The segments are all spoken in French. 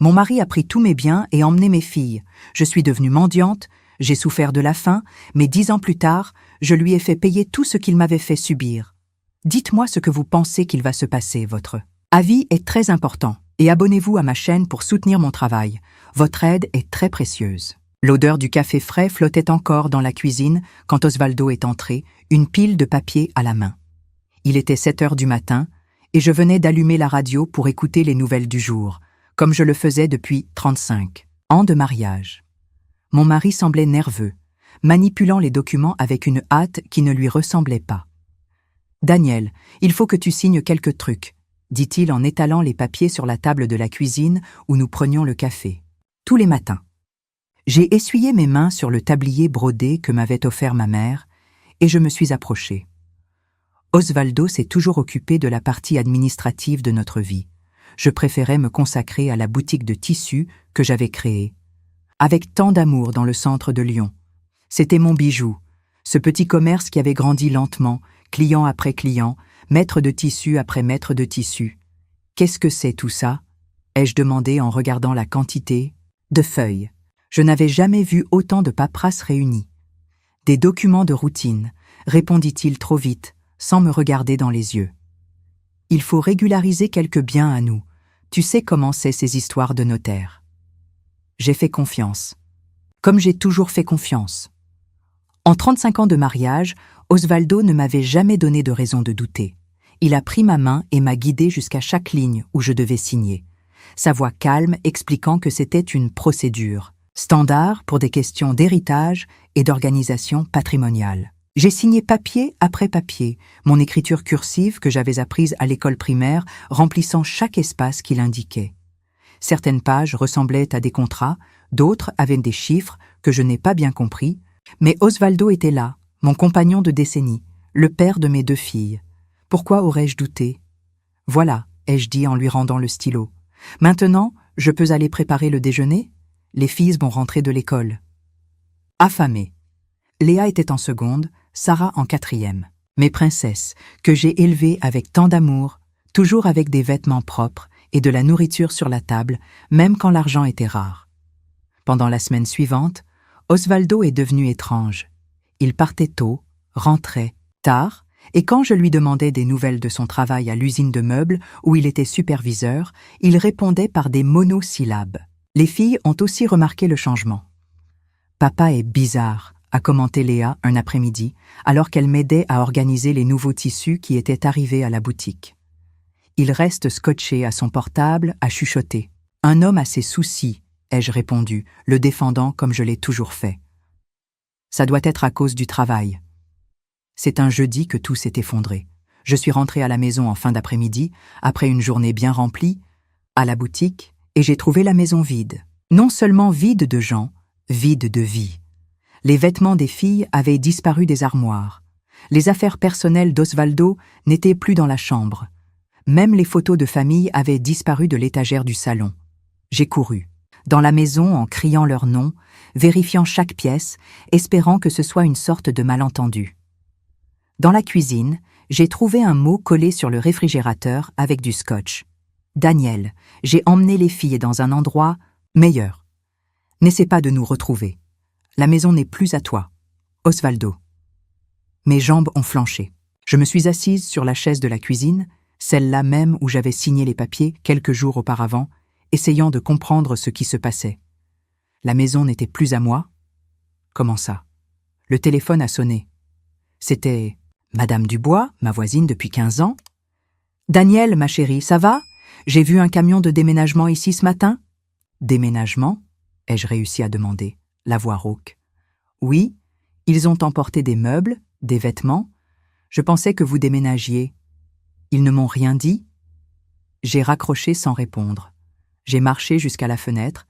Mon mari a pris tous mes biens et emmené mes filles. Je suis devenue mendiante, j'ai souffert de la faim, mais 10 ans plus tard, je lui ai fait payer tout ce qu'il m'avait fait subir. Dites-moi ce que vous pensez qu'il va se passer, votre avis est très important, et abonnez-vous à ma chaîne pour soutenir mon travail. Votre aide est très précieuse. L'odeur du café frais flottait encore dans la cuisine quand Osvaldo est entré, une pile de papier à la main. Il était 7 heures du matin, et je venais d'allumer la radio pour écouter les nouvelles du jour, comme je le faisais depuis 35 ans de mariage. Mon mari semblait nerveux, manipulant les documents avec une hâte qui ne lui ressemblait pas. « Daniel, il faut que tu signes quelques trucs », dit-il en étalant les papiers sur la table de la cuisine où nous prenions le café. Tous les matins. J'ai essuyé mes mains sur le tablier brodé que m'avait offert ma mère et je me suis approchée. Osvaldo s'est toujours occupé de la partie administrative de notre vie. Je préférais me consacrer à la boutique de tissus que j'avais créée. Avec tant d'amour dans le centre de Lyon. C'était mon bijou, ce petit commerce qui avait grandi lentement, client après client, maître de tissu après maître de tissu. Qu'est-ce que c'est tout ça ? Ai-je demandé en regardant la quantité de feuilles. Je n'avais jamais vu autant de paperasse réunies. Des documents de routine, répondit-il trop vite, sans me regarder dans les yeux. Il faut régulariser quelques biens à nous. Tu sais comment c'est ces histoires de notaire. J'ai fait confiance. Comme j'ai toujours fait confiance. En 35 ans de mariage, Osvaldo ne m'avait jamais donné de raison de douter. Il a pris ma main et m'a guidée jusqu'à chaque ligne où je devais signer. Sa voix calme expliquant que c'était une procédure, standard pour des questions d'héritage et d'organisation patrimoniale. J'ai signé papier après papier, mon écriture cursive que j'avais apprise à l'école primaire remplissant chaque espace qu'il indiquait. Certaines pages ressemblaient à des contrats, d'autres avaient des chiffres que je n'ai pas bien compris, mais Osvaldo était là, mon compagnon de décennie, le père de mes 2 filles. Pourquoi aurais-je douté ? Voilà, ai-je dit en lui rendant le stylo. Maintenant, je peux aller préparer le déjeuner ? Les filles vont rentrer de l'école. Affamée. Léa était en seconde, Sarah en 4e. Mes princesses, que j'ai élevées avec tant d'amour, toujours avec des vêtements propres et de la nourriture sur la table, même quand l'argent était rare. Pendant la semaine suivante, Osvaldo est devenu étrange. Il partait tôt, rentrait tard, et quand je lui demandais des nouvelles de son travail à l'usine de meubles où il était superviseur, il répondait par des monosyllabes. Les filles ont aussi remarqué le changement. « Papa est bizarre », a commenté Léa un après-midi, alors qu'elle m'aidait à organiser les nouveaux tissus qui étaient arrivés à la boutique. Il reste scotché à son portable, à chuchoter. « Un homme a ses soucis », ai-je répondu, le défendant comme je l'ai toujours fait. « Ça doit être à cause du travail. » C'est un jeudi que tout s'est effondré. Je suis rentrée à la maison en fin d'après-midi, après une journée bien remplie, à la boutique, et j'ai trouvé la maison vide. Non seulement vide de gens, vide de vie. Les vêtements des filles avaient disparu des armoires. Les affaires personnelles d'Osvaldo n'étaient plus dans la chambre. Même les photos de famille avaient disparu de l'étagère du salon. J'ai couru, dans la maison en criant leur nom, vérifiant chaque pièce, espérant que ce soit une sorte de malentendu. Dans la cuisine, j'ai trouvé un mot collé sur le réfrigérateur avec du scotch. « Daniel, j'ai emmené les filles dans un endroit meilleur. N'essaie pas de nous retrouver. La maison n'est plus à toi. Osvaldo. » Mes jambes ont flanché. Je me suis assise sur la chaise de la cuisine, celle-là même où j'avais signé les papiers quelques jours auparavant, essayant de comprendre ce qui se passait. La maison n'était plus à moi. Comment ça ? Le téléphone a sonné. C'était Madame Dubois, ma voisine depuis 15 ans. « Daniel, ma chérie, ça va ? J'ai vu un camion de déménagement ici ce matin. »« Déménagement ?» ai-je réussi à demander, la voix rauque. « Oui, ils ont emporté des meubles, des vêtements. Je pensais que vous déménagiez. Ils ne m'ont rien dit ?» J'ai raccroché sans répondre. J'ai marché jusqu'à la fenêtre,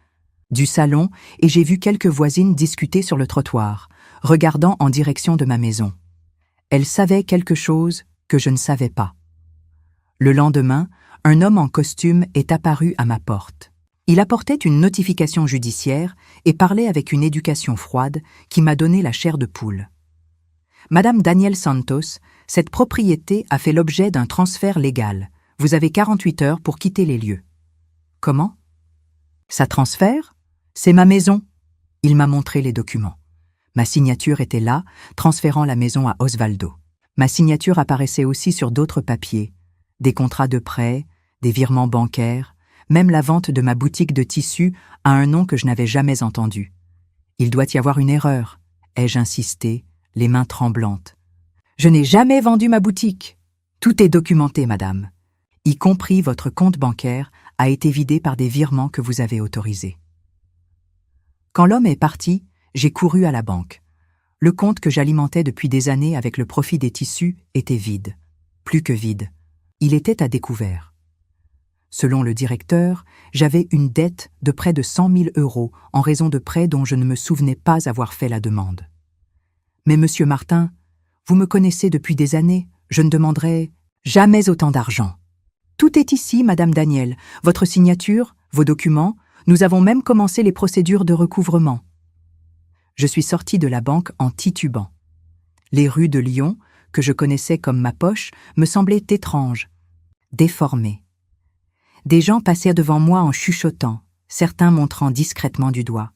du salon, et j'ai vu quelques voisines discuter sur le trottoir, regardant en direction de ma maison. Elles savaient quelque chose que je ne savais pas. Le lendemain, un homme en costume est apparu à ma porte. Il apportait une notification judiciaire et parlait avec une éducation froide qui m'a donné la chair de poule. « Madame Daniel Santos, cette propriété a fait l'objet d'un transfert légal. Vous avez 48 heures pour quitter les lieux. » « Comment ? Ça transfère? C'est ma maison. Il m'a montré les documents. Ma signature était là, transférant la maison à Osvaldo. Ma signature apparaissait aussi sur d'autres papiers, des contrats de prêt, des virements bancaires, même la vente de ma boutique de tissus a un nom que je n'avais jamais entendu. Il doit y avoir une erreur, ai-je insisté, les mains tremblantes. Je n'ai jamais vendu ma boutique. Tout est documenté, madame. Y compris votre compte bancaire a été vidé par des virements que vous avez autorisés. Quand l'homme est parti, j'ai couru à la banque. Le compte que j'alimentais depuis des années avec le profit des tissus était vide. Plus que vide. Il était à découvert. Selon le directeur, j'avais une dette de près de 100 000 € en raison de prêts dont je ne me souvenais pas avoir fait la demande. Mais monsieur Martin, vous me connaissez depuis des années, je ne demanderai jamais autant d'argent. Tout est ici, madame Daniel, votre signature, vos documents, nous avons même commencé les procédures de recouvrement. Je suis sorti de la banque en titubant. Les rues de Lyon, que je connaissais comme ma poche, me semblaient étranges, déformées. Des gens passèrent devant moi en chuchotant, certains montrant discrètement du doigt.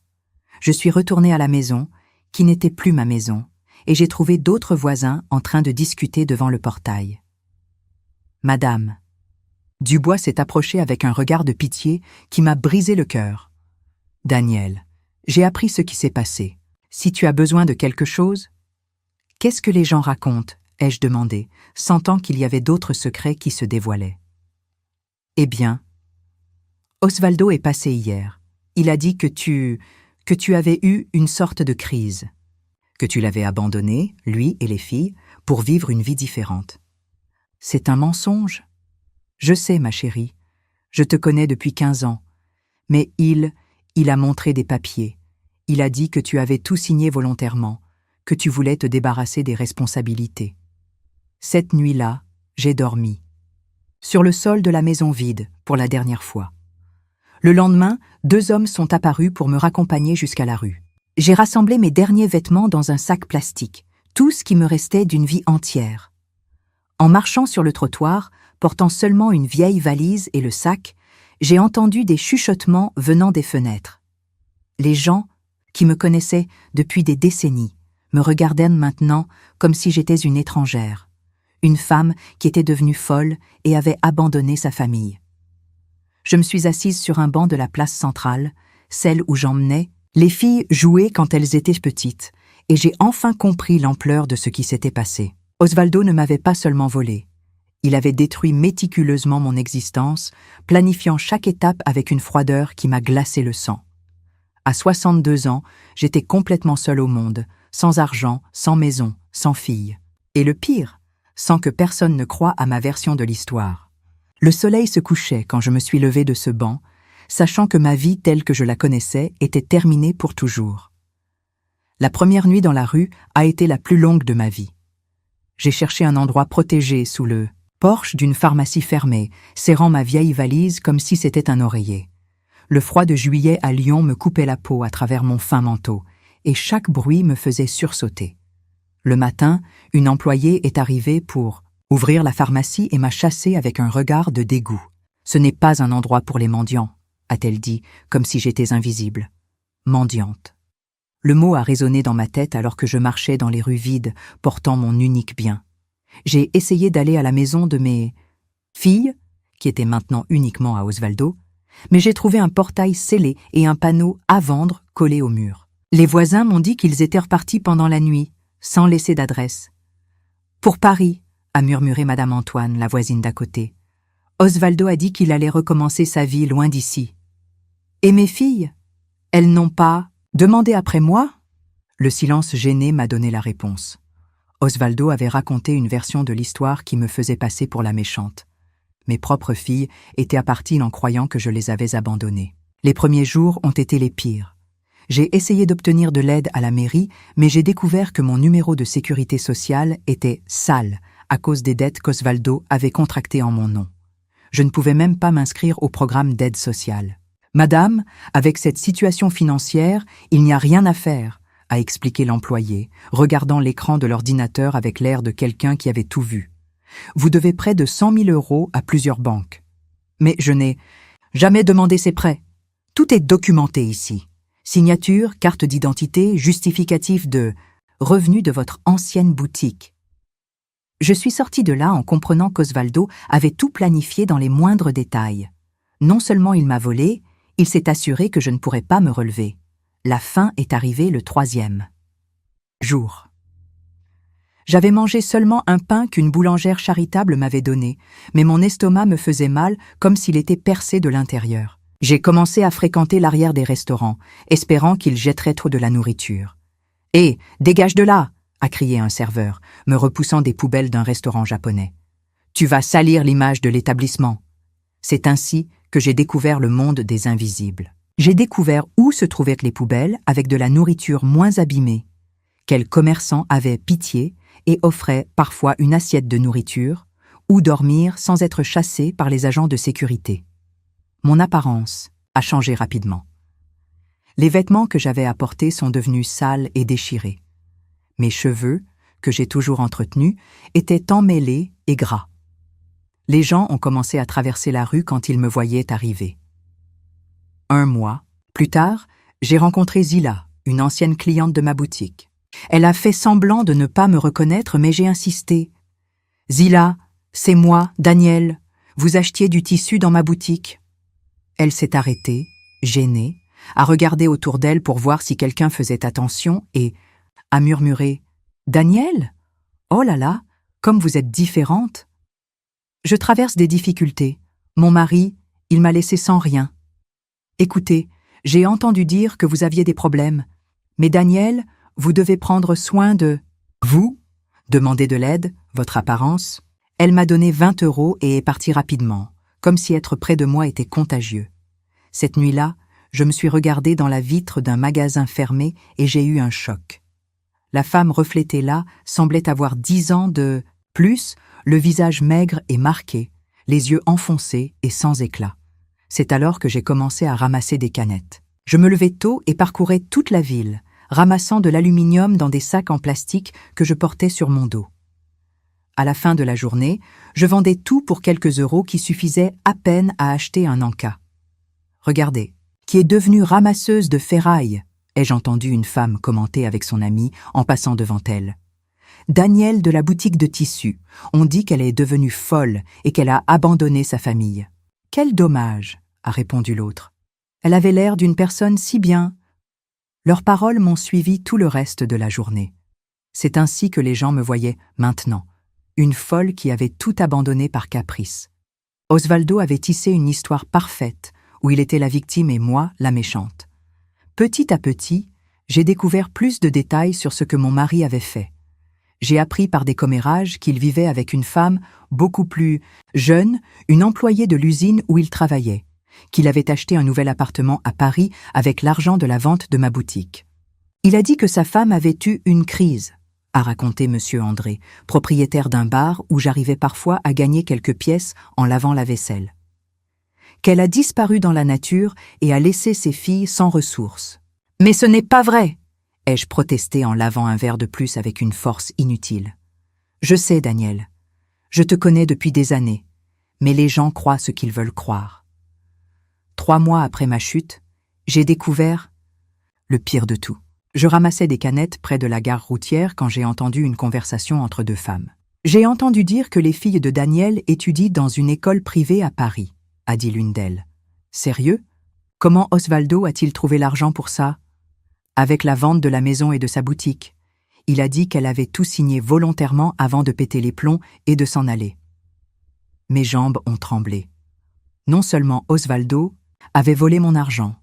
Je suis retourné à la maison, qui n'était plus ma maison, et j'ai trouvé d'autres voisins en train de discuter devant le portail. Madame. Dubois s'est approché avec un regard de pitié qui m'a brisé le cœur. Daniel, j'ai appris ce qui s'est passé. Si tu as besoin de quelque chose... Qu'est-ce que les gens racontent, ai-je demandé, sentant qu'il y avait d'autres secrets qui se dévoilaient. Eh bien, Osvaldo est passé hier. Il a dit que tu avais eu une sorte de crise, que tu l'avais abandonné, lui et les filles, pour vivre une vie différente. C'est un mensonge. Je sais, ma chérie, je te connais depuis 15 ans, mais il a montré des papiers. Il a dit que tu avais tout signé volontairement, que tu voulais te débarrasser des responsabilités. Cette nuit-là, j'ai dormi. Sur le sol de la maison vide, pour la dernière fois. Le lendemain, 2 hommes sont apparus pour me raccompagner jusqu'à la rue. J'ai rassemblé mes derniers vêtements dans un sac plastique, tout ce qui me restait d'une vie entière. En marchant sur le trottoir, portant seulement une vieille valise et le sac, j'ai entendu des chuchotements venant des fenêtres. Les gens, qui me connaissaient depuis des décennies, me regardaient maintenant comme si j'étais une étrangère, une femme qui était devenue folle et avait abandonné sa famille. Je me suis assise sur un banc de la place centrale, celle où j'emmenais. Les filles jouaient quand elles étaient petites, et j'ai enfin compris l'ampleur de ce qui s'était passé. Osvaldo ne m'avait pas seulement volé. Il avait détruit méticuleusement mon existence, planifiant chaque étape avec une froideur qui m'a glacé le sang. À 62 ans, j'étais complètement seule au monde, sans argent, sans maison, sans fille. Et le pire, sans que personne ne croie à ma version de l'histoire. Le soleil se couchait quand je me suis levée de ce banc, sachant que ma vie telle que je la connaissais était terminée pour toujours. La première nuit dans la rue a été la plus longue de ma vie. J'ai cherché un endroit protégé sous le porche d'une pharmacie fermée, serrant ma vieille valise comme si c'était un oreiller. Le froid de juillet à Lyon me coupait la peau à travers mon fin manteau, et chaque bruit me faisait sursauter. Le matin, une employée est arrivée pour ouvrir la pharmacie et m'a chassée avec un regard de dégoût. « Ce n'est pas un endroit pour les mendiants », a-t-elle dit, comme si j'étais invisible. Mendiante. Le mot a résonné dans ma tête alors que je marchais dans les rues vides, portant mon unique bien. J'ai essayé d'aller à la maison de mes filles, qui étaient maintenant uniquement à Osvaldo, mais j'ai trouvé un portail scellé et un panneau « À vendre » collé au mur. Les voisins m'ont dit qu'ils étaient repartis pendant la nuit, sans laisser d'adresse. « Pour Paris », a murmuré Madame Antoine, la voisine d'à côté. Osvaldo a dit qu'il allait recommencer sa vie loin d'ici. « Et mes filles? Elles n'ont pas demandé après moi ?» Le silence gêné m'a donné la réponse. Osvaldo avait raconté une version de l'histoire qui me faisait passer pour la méchante. Mes propres filles étaient à partir en croyant que je les avais abandonnées. Les premiers jours ont été les pires. J'ai essayé d'obtenir de l'aide à la mairie, mais j'ai découvert que mon numéro de sécurité sociale était sale à cause des dettes qu'Osvaldo avait contractées en mon nom. Je ne pouvais même pas m'inscrire au programme d'aide sociale. « Madame, avec cette situation financière, il n'y a rien à faire », a expliqué l'employé, regardant l'écran de l'ordinateur avec l'air de quelqu'un qui avait tout vu. « Vous devez près de 100 000 € à plusieurs banques. »« Mais je n'ai jamais demandé ces prêts. Tout est documenté ici. Signature, carte d'identité, justificatif de revenus de votre ancienne boutique. Je suis sorti de là en comprenant qu'Osvaldo avait tout planifié dans les moindres détails. Non seulement il m'a volé, il s'est assuré que je ne pourrais pas me relever. La fin est arrivée le 3e jour. J'avais mangé seulement un pain qu'une boulangère charitable m'avait donné, mais mon estomac me faisait mal comme s'il était percé de l'intérieur. J'ai commencé à fréquenter l'arrière des restaurants, espérant qu'ils jetteraient trop de la nourriture. « Hé, dégage de là !» a crié un serveur, me repoussant des poubelles d'un restaurant japonais. « Tu vas salir l'image de l'établissement. » C'est ainsi que j'ai découvert le monde des invisibles. J'ai découvert où se trouvaient les poubelles avec de la nourriture moins abîmée. Quels commerçants avaient pitié et offraient parfois une assiette de nourriture, ou dormir sans être chassés par les agents de sécurité. Mon apparence a changé rapidement. Les vêtements que j'avais apportés sont devenus sales et déchirés. Mes cheveux, que j'ai toujours entretenus, étaient emmêlés et gras. Les gens ont commencé à traverser la rue quand ils me voyaient arriver. 1 mois plus tard, j'ai rencontré Zila, une ancienne cliente de ma boutique. Elle a fait semblant de ne pas me reconnaître, mais j'ai insisté. « Zila, c'est moi, Daniel. Vous achetiez du tissu dans ma boutique. » Elle s'est arrêtée, gênée, a regardé autour d'elle pour voir si quelqu'un faisait attention et a murmuré « Daniel ? Oh là là, comme vous êtes différente !» Je traverse des difficultés. Mon mari, il m'a laissé sans rien. Écoutez, j'ai entendu dire que vous aviez des problèmes. Mais Daniel, vous devez prendre soin de... Vous ? Demandez de l'aide, votre apparence. Elle m'a donné 20 € et est partie rapidement, comme si être près de moi était contagieux. Cette nuit-là, je me suis regardée dans la vitre d'un magasin fermé et j'ai eu un choc. La femme reflétée là semblait avoir 10 ans de... plus, le visage maigre et marqué, les yeux enfoncés et sans éclat. C'est alors que j'ai commencé à ramasser des canettes. Je me levais tôt et parcourais toute la ville, ramassant de l'aluminium dans des sacs en plastique que je portais sur mon dos. À la fin de la journée, je vendais tout pour quelques euros qui suffisaient à peine à acheter un en-cas. « Regardez, qui est devenue ramasseuse de ferraille ?» ai-je entendu une femme commenter avec son amie en passant devant elle. « Daniel de la boutique de tissus, on dit qu'elle est devenue folle et qu'elle a abandonné sa famille. »« Quel dommage !» a répondu l'autre. « Elle avait l'air d'une personne si bien. » Leurs paroles m'ont suivi tout le reste de la journée. C'est ainsi que les gens me voyaient maintenant, une folle qui avait tout abandonné par caprice. Osvaldo avait tissé une histoire parfaite, où il était la victime et moi, la méchante. Petit à petit, j'ai découvert plus de détails sur ce que mon mari avait fait. J'ai appris par des commérages qu'il vivait avec une femme beaucoup plus jeune, une employée de l'usine où il travaillait, qu'il avait acheté un nouvel appartement à Paris avec l'argent de la vente de ma boutique. Il a dit que sa femme avait eu une crise, a raconté M. André, propriétaire d'un bar où j'arrivais parfois à gagner quelques pièces en lavant la vaisselle. Qu'elle a disparu dans la nature et a laissé ses filles sans ressources. « Mais ce n'est pas vrai !» ai-je protesté en lavant un verre de plus avec une force inutile. « Je sais, Daniel. Je te connais depuis des années, mais les gens croient ce qu'ils veulent croire. » 3 mois après ma chute, j'ai découvert le pire de tout. Je ramassais des canettes près de la gare routière quand j'ai entendu une conversation entre 2 femmes. « J'ai entendu dire que les filles de Daniel étudient dans une école privée à Paris, » a dit l'une d'elles. « Sérieux ? Comment Osvaldo a-t-il trouvé l'argent pour ça ? » Avec la vente de la maison et de sa boutique. Il a dit qu'elle avait tout signé volontairement avant de péter les plombs et de s'en aller. Mes jambes ont tremblé. Non seulement Osvaldo avait volé mon argent,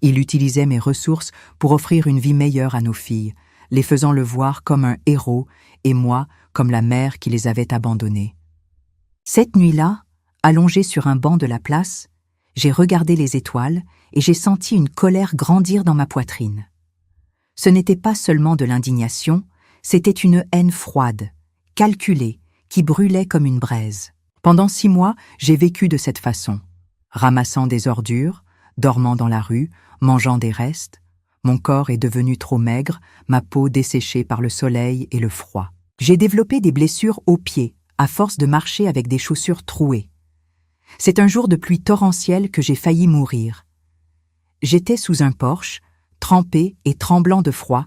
il utilisait mes ressources pour offrir une vie meilleure à nos filles, les faisant le voir comme un héros et moi comme la mère qui les avait abandonnées. Cette nuit-là, allongée sur un banc de la place, j'ai regardé les étoiles et j'ai senti une colère grandir dans ma poitrine. Ce n'était pas seulement de l'indignation, c'était une haine froide, calculée, qui brûlait comme une braise. Pendant 6 mois, j'ai vécu de cette façon, ramassant des ordures, dormant dans la rue, mangeant des restes. Mon corps est devenu trop maigre, ma peau desséchée par le soleil et le froid. J'ai développé des blessures aux pieds, à force de marcher avec des chaussures trouées. C'est un jour de pluie torrentielle que j'ai failli mourir. J'étais sous un porche, trempé et tremblant de froid,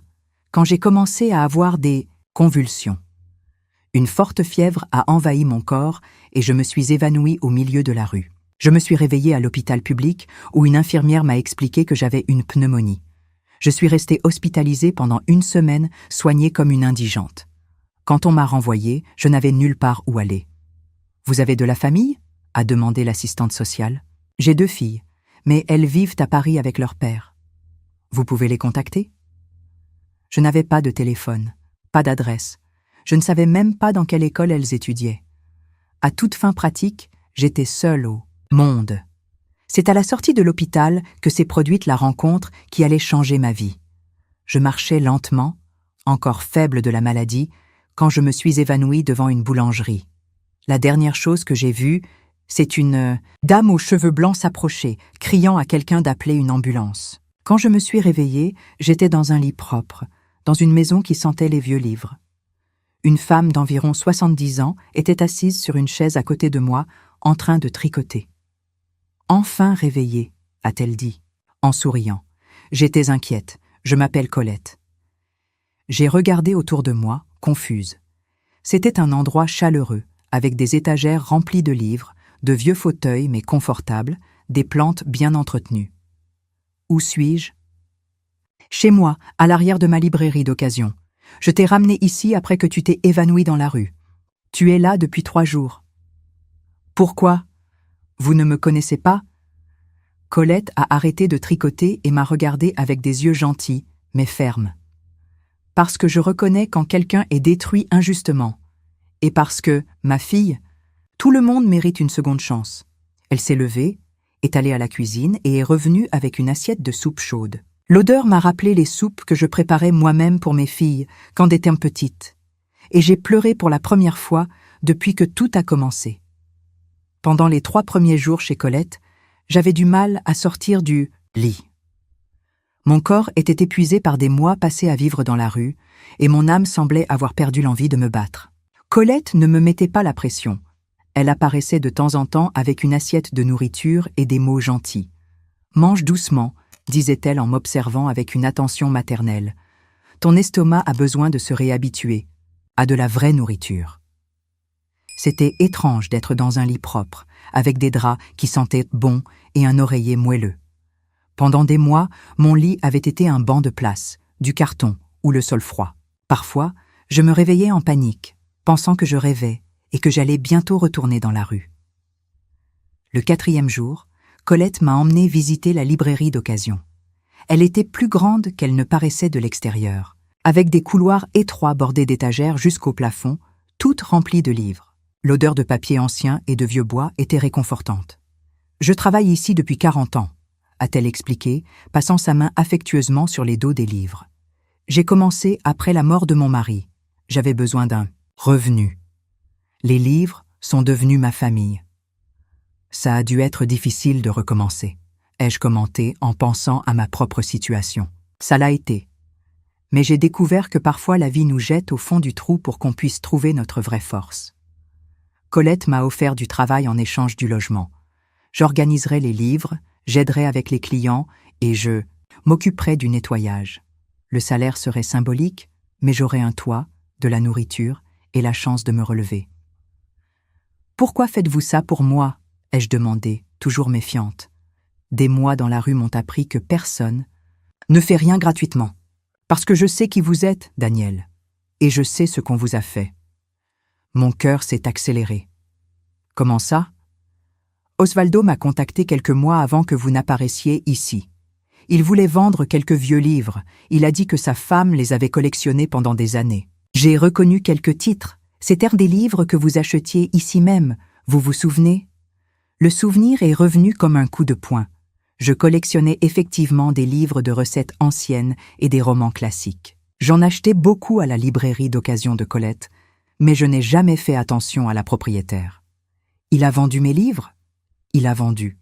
quand j'ai commencé à avoir des convulsions. Une forte fièvre a envahi mon corps et je me suis évanouie au milieu de la rue. Je me suis réveillée à l'hôpital public où une infirmière m'a expliqué que j'avais une pneumonie. Je suis restée hospitalisée pendant 1 semaine, soignée comme une indigente. Quand on m'a renvoyée, je n'avais nulle part où aller. « Vous avez de la famille ?» a demandé l'assistante sociale. « J'ai 2 filles, mais elles vivent à Paris avec leur père. Vous pouvez les contacter ?» Je n'avais pas de téléphone, pas d'adresse. Je ne savais même pas dans quelle école elles étudiaient. À toute fin pratique, j'étais seule au monde. C'est à la sortie de l'hôpital que s'est produite la rencontre qui allait changer ma vie. Je marchais lentement, encore faible de la maladie, quand je me suis évanouie devant une boulangerie. La dernière chose que j'ai vue, c'est une dame aux cheveux blancs s'approcher, criant à quelqu'un d'appeler une ambulance. Quand je me suis réveillée, j'étais dans un lit propre, dans une maison qui sentait les vieux livres. Une femme d'environ 70 ans était assise sur une chaise à côté de moi, en train de tricoter. « Enfin réveillée », a-t-elle dit, en souriant. J'étais inquiète, je m'appelle Colette. J'ai regardé autour de moi, confuse. C'était un endroit chaleureux, avec des étagères remplies de livres, de vieux fauteuils mais confortables, des plantes bien entretenues. Où suis-je ? Chez moi, à l'arrière de ma librairie d'occasion. Je t'ai ramené ici après que tu t'es évanoui dans la rue. Tu es là depuis 3 jours. Pourquoi ? Vous ne me connaissez pas ? Colette a arrêté de tricoter et m'a regardé avec des yeux gentils, mais fermes. Parce que je reconnais quand quelqu'un est détruit injustement. Et parce que, ma fille, tout le monde mérite une seconde chance. Elle s'est levée, est allée à la cuisine et est revenue avec une assiette de soupe chaude. L'odeur m'a rappelé les soupes que je préparais moi-même pour mes filles quand elles étaient petites. Et j'ai pleuré pour la première fois depuis que tout a commencé. Pendant les 3 premiers jours chez Colette, j'avais du mal à sortir du lit. Mon corps était épuisé par des mois passés à vivre dans la rue et mon âme semblait avoir perdu l'envie de me battre. Colette ne me mettait pas la pression. Elle apparaissait de temps en temps avec une assiette de nourriture et des mots gentils. « Mange doucement », disait-elle en m'observant avec une attention maternelle. « Ton estomac a besoin de se réhabituer à de la vraie nourriture. » C'était étrange d'être dans un lit propre, avec des draps qui sentaient bon et un oreiller moelleux. Pendant des mois, mon lit avait été un banc de place, du carton ou le sol froid. Parfois, je me réveillais en panique, pensant que je rêvais et que j'allais bientôt retourner dans la rue. Le 4e jour, Colette m'a emmenée visiter la librairie d'occasion. Elle était plus grande qu'elle ne paraissait de l'extérieur, avec des couloirs étroits bordés d'étagères jusqu'au plafond, toutes remplies de livres. L'odeur de papier ancien et de vieux bois était réconfortante. « Je travaille ici depuis 40 ans, a-t-elle expliqué, passant sa main affectueusement sur les dos des livres. J'ai commencé après la mort de mon mari. J'avais besoin d'un revenu. Les livres sont devenus ma famille. Ça a dû être difficile de recommencer, ai-je commenté en pensant à ma propre situation. Ça l'a été. Mais j'ai découvert que parfois la vie nous jette au fond du trou pour qu'on puisse trouver notre vraie force. Colette m'a offert du travail en échange du logement. J'organiserai les livres, j'aiderai avec les clients et je m'occuperai du nettoyage. Le salaire serait symbolique, mais j'aurai un toit, de la nourriture et la chance de me relever. « Pourquoi faites-vous ça pour moi ?» ai-je demandé, toujours méfiante. Des mois dans la rue m'ont appris que personne ne fait rien gratuitement. Parce que je sais qui vous êtes, Daniel, et je sais ce qu'on vous a fait. Mon cœur s'est accéléré. Comment ça ? Osvaldo m'a contacté quelques mois avant que vous n'apparaissiez ici. Il voulait vendre quelques vieux livres. Il a dit que sa femme les avait collectionnés pendant des années. J'ai reconnu quelques titres. C'étaient des livres que vous achetiez ici même. Vous vous souvenez ? Le souvenir est revenu comme un coup de poing. Je collectionnais effectivement des livres de recettes anciennes et des romans classiques. J'en achetais beaucoup à la librairie d'occasion de Colette, mais je n'ai jamais fait attention à la propriétaire. Il a vendu mes livres ? Il a vendu.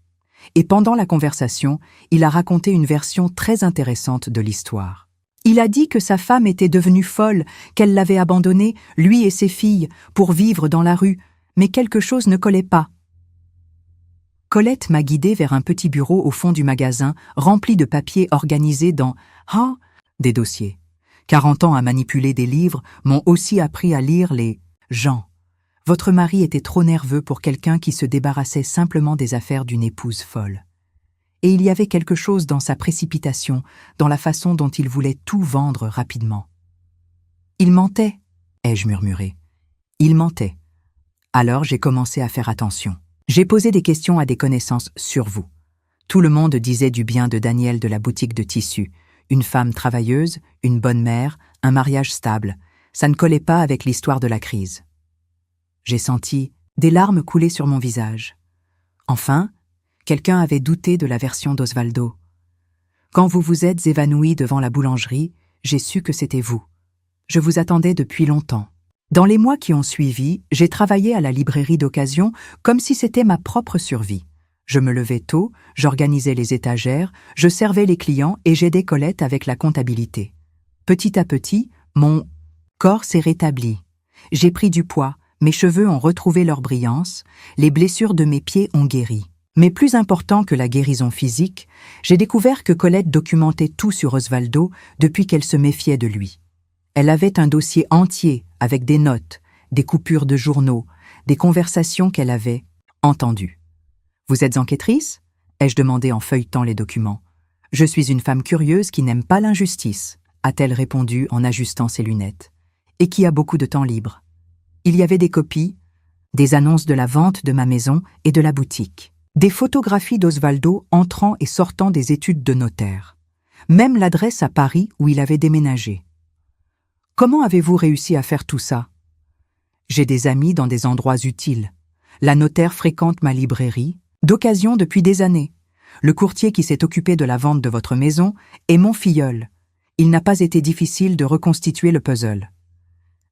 Et pendant la conversation, il a raconté une version très intéressante de l'histoire. Il a dit que sa femme était devenue folle, qu'elle l'avait abandonné, lui et ses filles, pour vivre dans la rue, mais quelque chose ne collait pas. Colette m'a guidée vers un petit bureau au fond du magasin, rempli de papiers organisés dans des dossiers. 40 ans à manipuler des livres m'ont aussi appris à lire les gens. Votre mari était trop nerveux pour quelqu'un qui se débarrassait simplement des affaires d'une épouse folle. Et il y avait quelque chose dans sa précipitation, dans la façon dont il voulait tout vendre rapidement. Il mentait, ai-je murmuré. Il mentait. Alors j'ai commencé à faire attention. J'ai posé des questions à des connaissances sur vous. Tout le monde disait du bien de Danielle de la boutique de tissus. Une femme travailleuse, une bonne mère, un mariage stable. Ça ne collait pas avec l'histoire de la crise. J'ai senti des larmes couler sur mon visage. Enfin, quelqu'un avait douté de la version d'Osvaldo. Quand vous vous êtes évanoui devant la boulangerie, j'ai su que c'était vous. Je vous attendais depuis longtemps. Dans les mois qui ont suivi, j'ai travaillé à la librairie d'occasion comme si c'était ma propre survie. Je me levais tôt, j'organisais les étagères, je servais les clients et j'aidais Colette avec la comptabilité. Petit à petit, mon corps s'est rétabli. J'ai pris du poids, mes cheveux ont retrouvé leur brillance, les blessures de mes pieds ont guéri. Mais plus important que la guérison physique, j'ai découvert que Colette documentait tout sur Osvaldo depuis qu'elle se méfiait de lui. Elle avait un dossier entier avec des notes, des coupures de journaux, des conversations qu'elle avait entendues. « Vous êtes enquêtrice ?» ai-je demandé en feuilletant les documents. « Je suis une femme curieuse qui n'aime pas l'injustice », a-t-elle répondu en ajustant ses lunettes, « et qui a beaucoup de temps libre. » Il y avait des copies, des annonces de la vente de ma maison et de la boutique, des photographies d'Osvaldo entrant et sortant des études de notaire, même l'adresse à Paris où il avait déménagé. Comment avez-vous réussi à faire tout ça? J'ai des amis dans des endroits utiles. La notaire fréquente ma librairie, d'occasion depuis des années. Le courtier qui s'est occupé de la vente de votre maison est mon filleul. Il n'a pas été difficile de reconstituer le puzzle.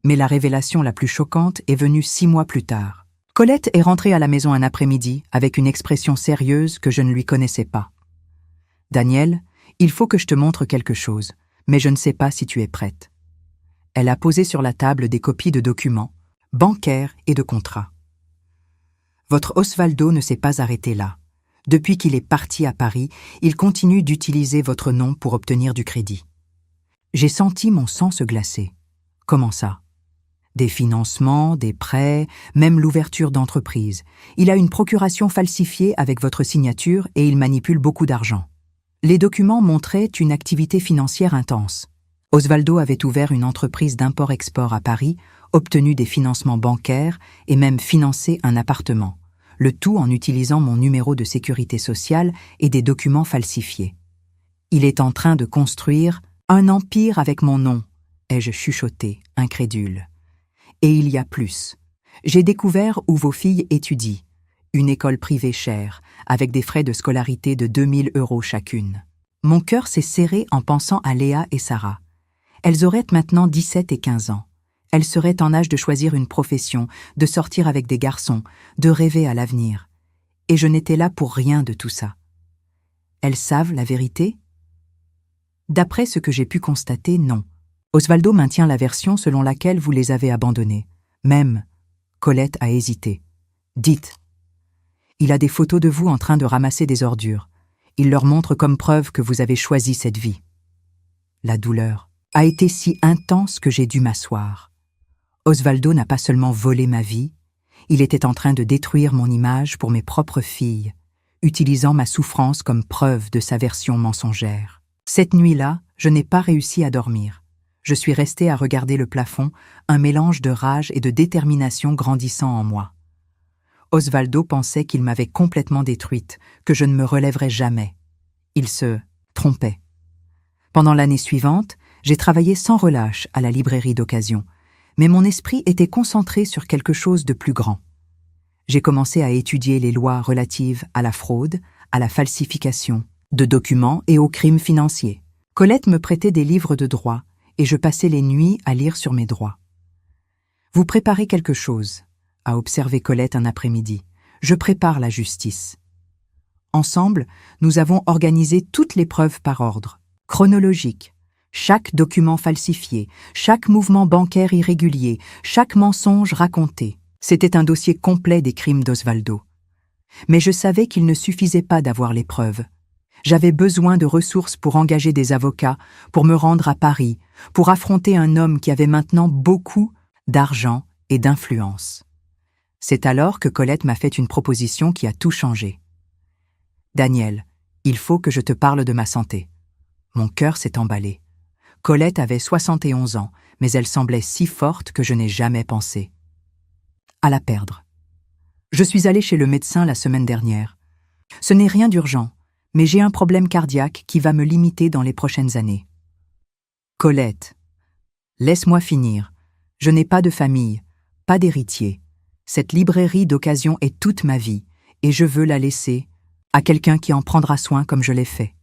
Mais la révélation la plus choquante est venue 6 mois plus tard. Colette est rentrée à la maison un après-midi avec une expression sérieuse que je ne lui connaissais pas. « Danielle, il faut que je te montre quelque chose, mais je ne sais pas si tu es prête. » Elle a posé sur la table des copies de documents, bancaires et de contrats. Votre Osvaldo ne s'est pas arrêté là. Depuis qu'il est parti à Paris, il continue d'utiliser votre nom pour obtenir du crédit. J'ai senti mon sang se glacer. Comment ça? Des financements, des prêts, même l'ouverture d'entreprise. Il a une procuration falsifiée avec votre signature et il manipule beaucoup d'argent. Les documents montraient une activité financière intense. Osvaldo avait ouvert une entreprise d'import-export à Paris, obtenu des financements bancaires et même financé un appartement, le tout en utilisant mon numéro de sécurité sociale et des documents falsifiés. Il est en train de construire un empire avec mon nom, ai-je chuchoté, incrédule. Et il y a plus. J'ai découvert où vos filles étudient, une école privée chère, avec des frais de scolarité de 2000 € chacune. Mon cœur s'est serré en pensant à Léa et Sarah. Elles auraient maintenant 17 et 15 ans. Elles seraient en âge de choisir une profession, de sortir avec des garçons, de rêver à l'avenir. Et je n'étais là pour rien de tout ça. Elles savent la vérité? D'après ce que j'ai pu constater, non. Osvaldo maintient la version selon laquelle vous les avez abandonnées. Même, Colette a hésité. Dites. Il a des photos de vous en train de ramasser des ordures. Il leur montre comme preuve que vous avez choisi cette vie. La douleur a été si intense que j'ai dû m'asseoir. Osvaldo n'a pas seulement volé ma vie, il était en train de détruire mon image pour mes propres filles, utilisant ma souffrance comme preuve de sa version mensongère. Cette nuit-là, je n'ai pas réussi à dormir. Je suis restée à regarder le plafond, un mélange de rage et de détermination grandissant en moi. Osvaldo pensait qu'il m'avait complètement détruite, que je ne me relèverais jamais. Il se trompait. Pendant l'année suivante, j'ai travaillé sans relâche à la librairie d'occasion, mais mon esprit était concentré sur quelque chose de plus grand. J'ai commencé à étudier les lois relatives à la fraude, à la falsification de documents et aux crimes financiers. Colette me prêtait des livres de droit et je passais les nuits à lire sur mes droits. « Vous préparez quelque chose », a observé Colette un après-midi. « Je prépare la justice. » Ensemble, nous avons organisé toutes les preuves par ordre, chronologique. Chaque document falsifié, chaque mouvement bancaire irrégulier, chaque mensonge raconté. C'était un dossier complet des crimes d'Osvaldo. Mais je savais qu'il ne suffisait pas d'avoir les preuves. J'avais besoin de ressources pour engager des avocats, pour me rendre à Paris, pour affronter un homme qui avait maintenant beaucoup d'argent et d'influence. C'est alors que Colette m'a fait une proposition qui a tout changé. « Daniel, il faut que je te parle de ma santé. » Mon cœur s'est emballé. Colette avait 71 ans, mais elle semblait si forte que je n'ai jamais pensé à la perdre. Je suis allée chez le médecin la semaine dernière. Ce n'est rien d'urgent, mais j'ai un problème cardiaque qui va me limiter dans les prochaines années. Colette, laisse-moi finir. Je n'ai pas de famille, pas d'héritier. Cette librairie d'occasion est toute ma vie, et je veux la laisser à quelqu'un qui en prendra soin comme je l'ai fait.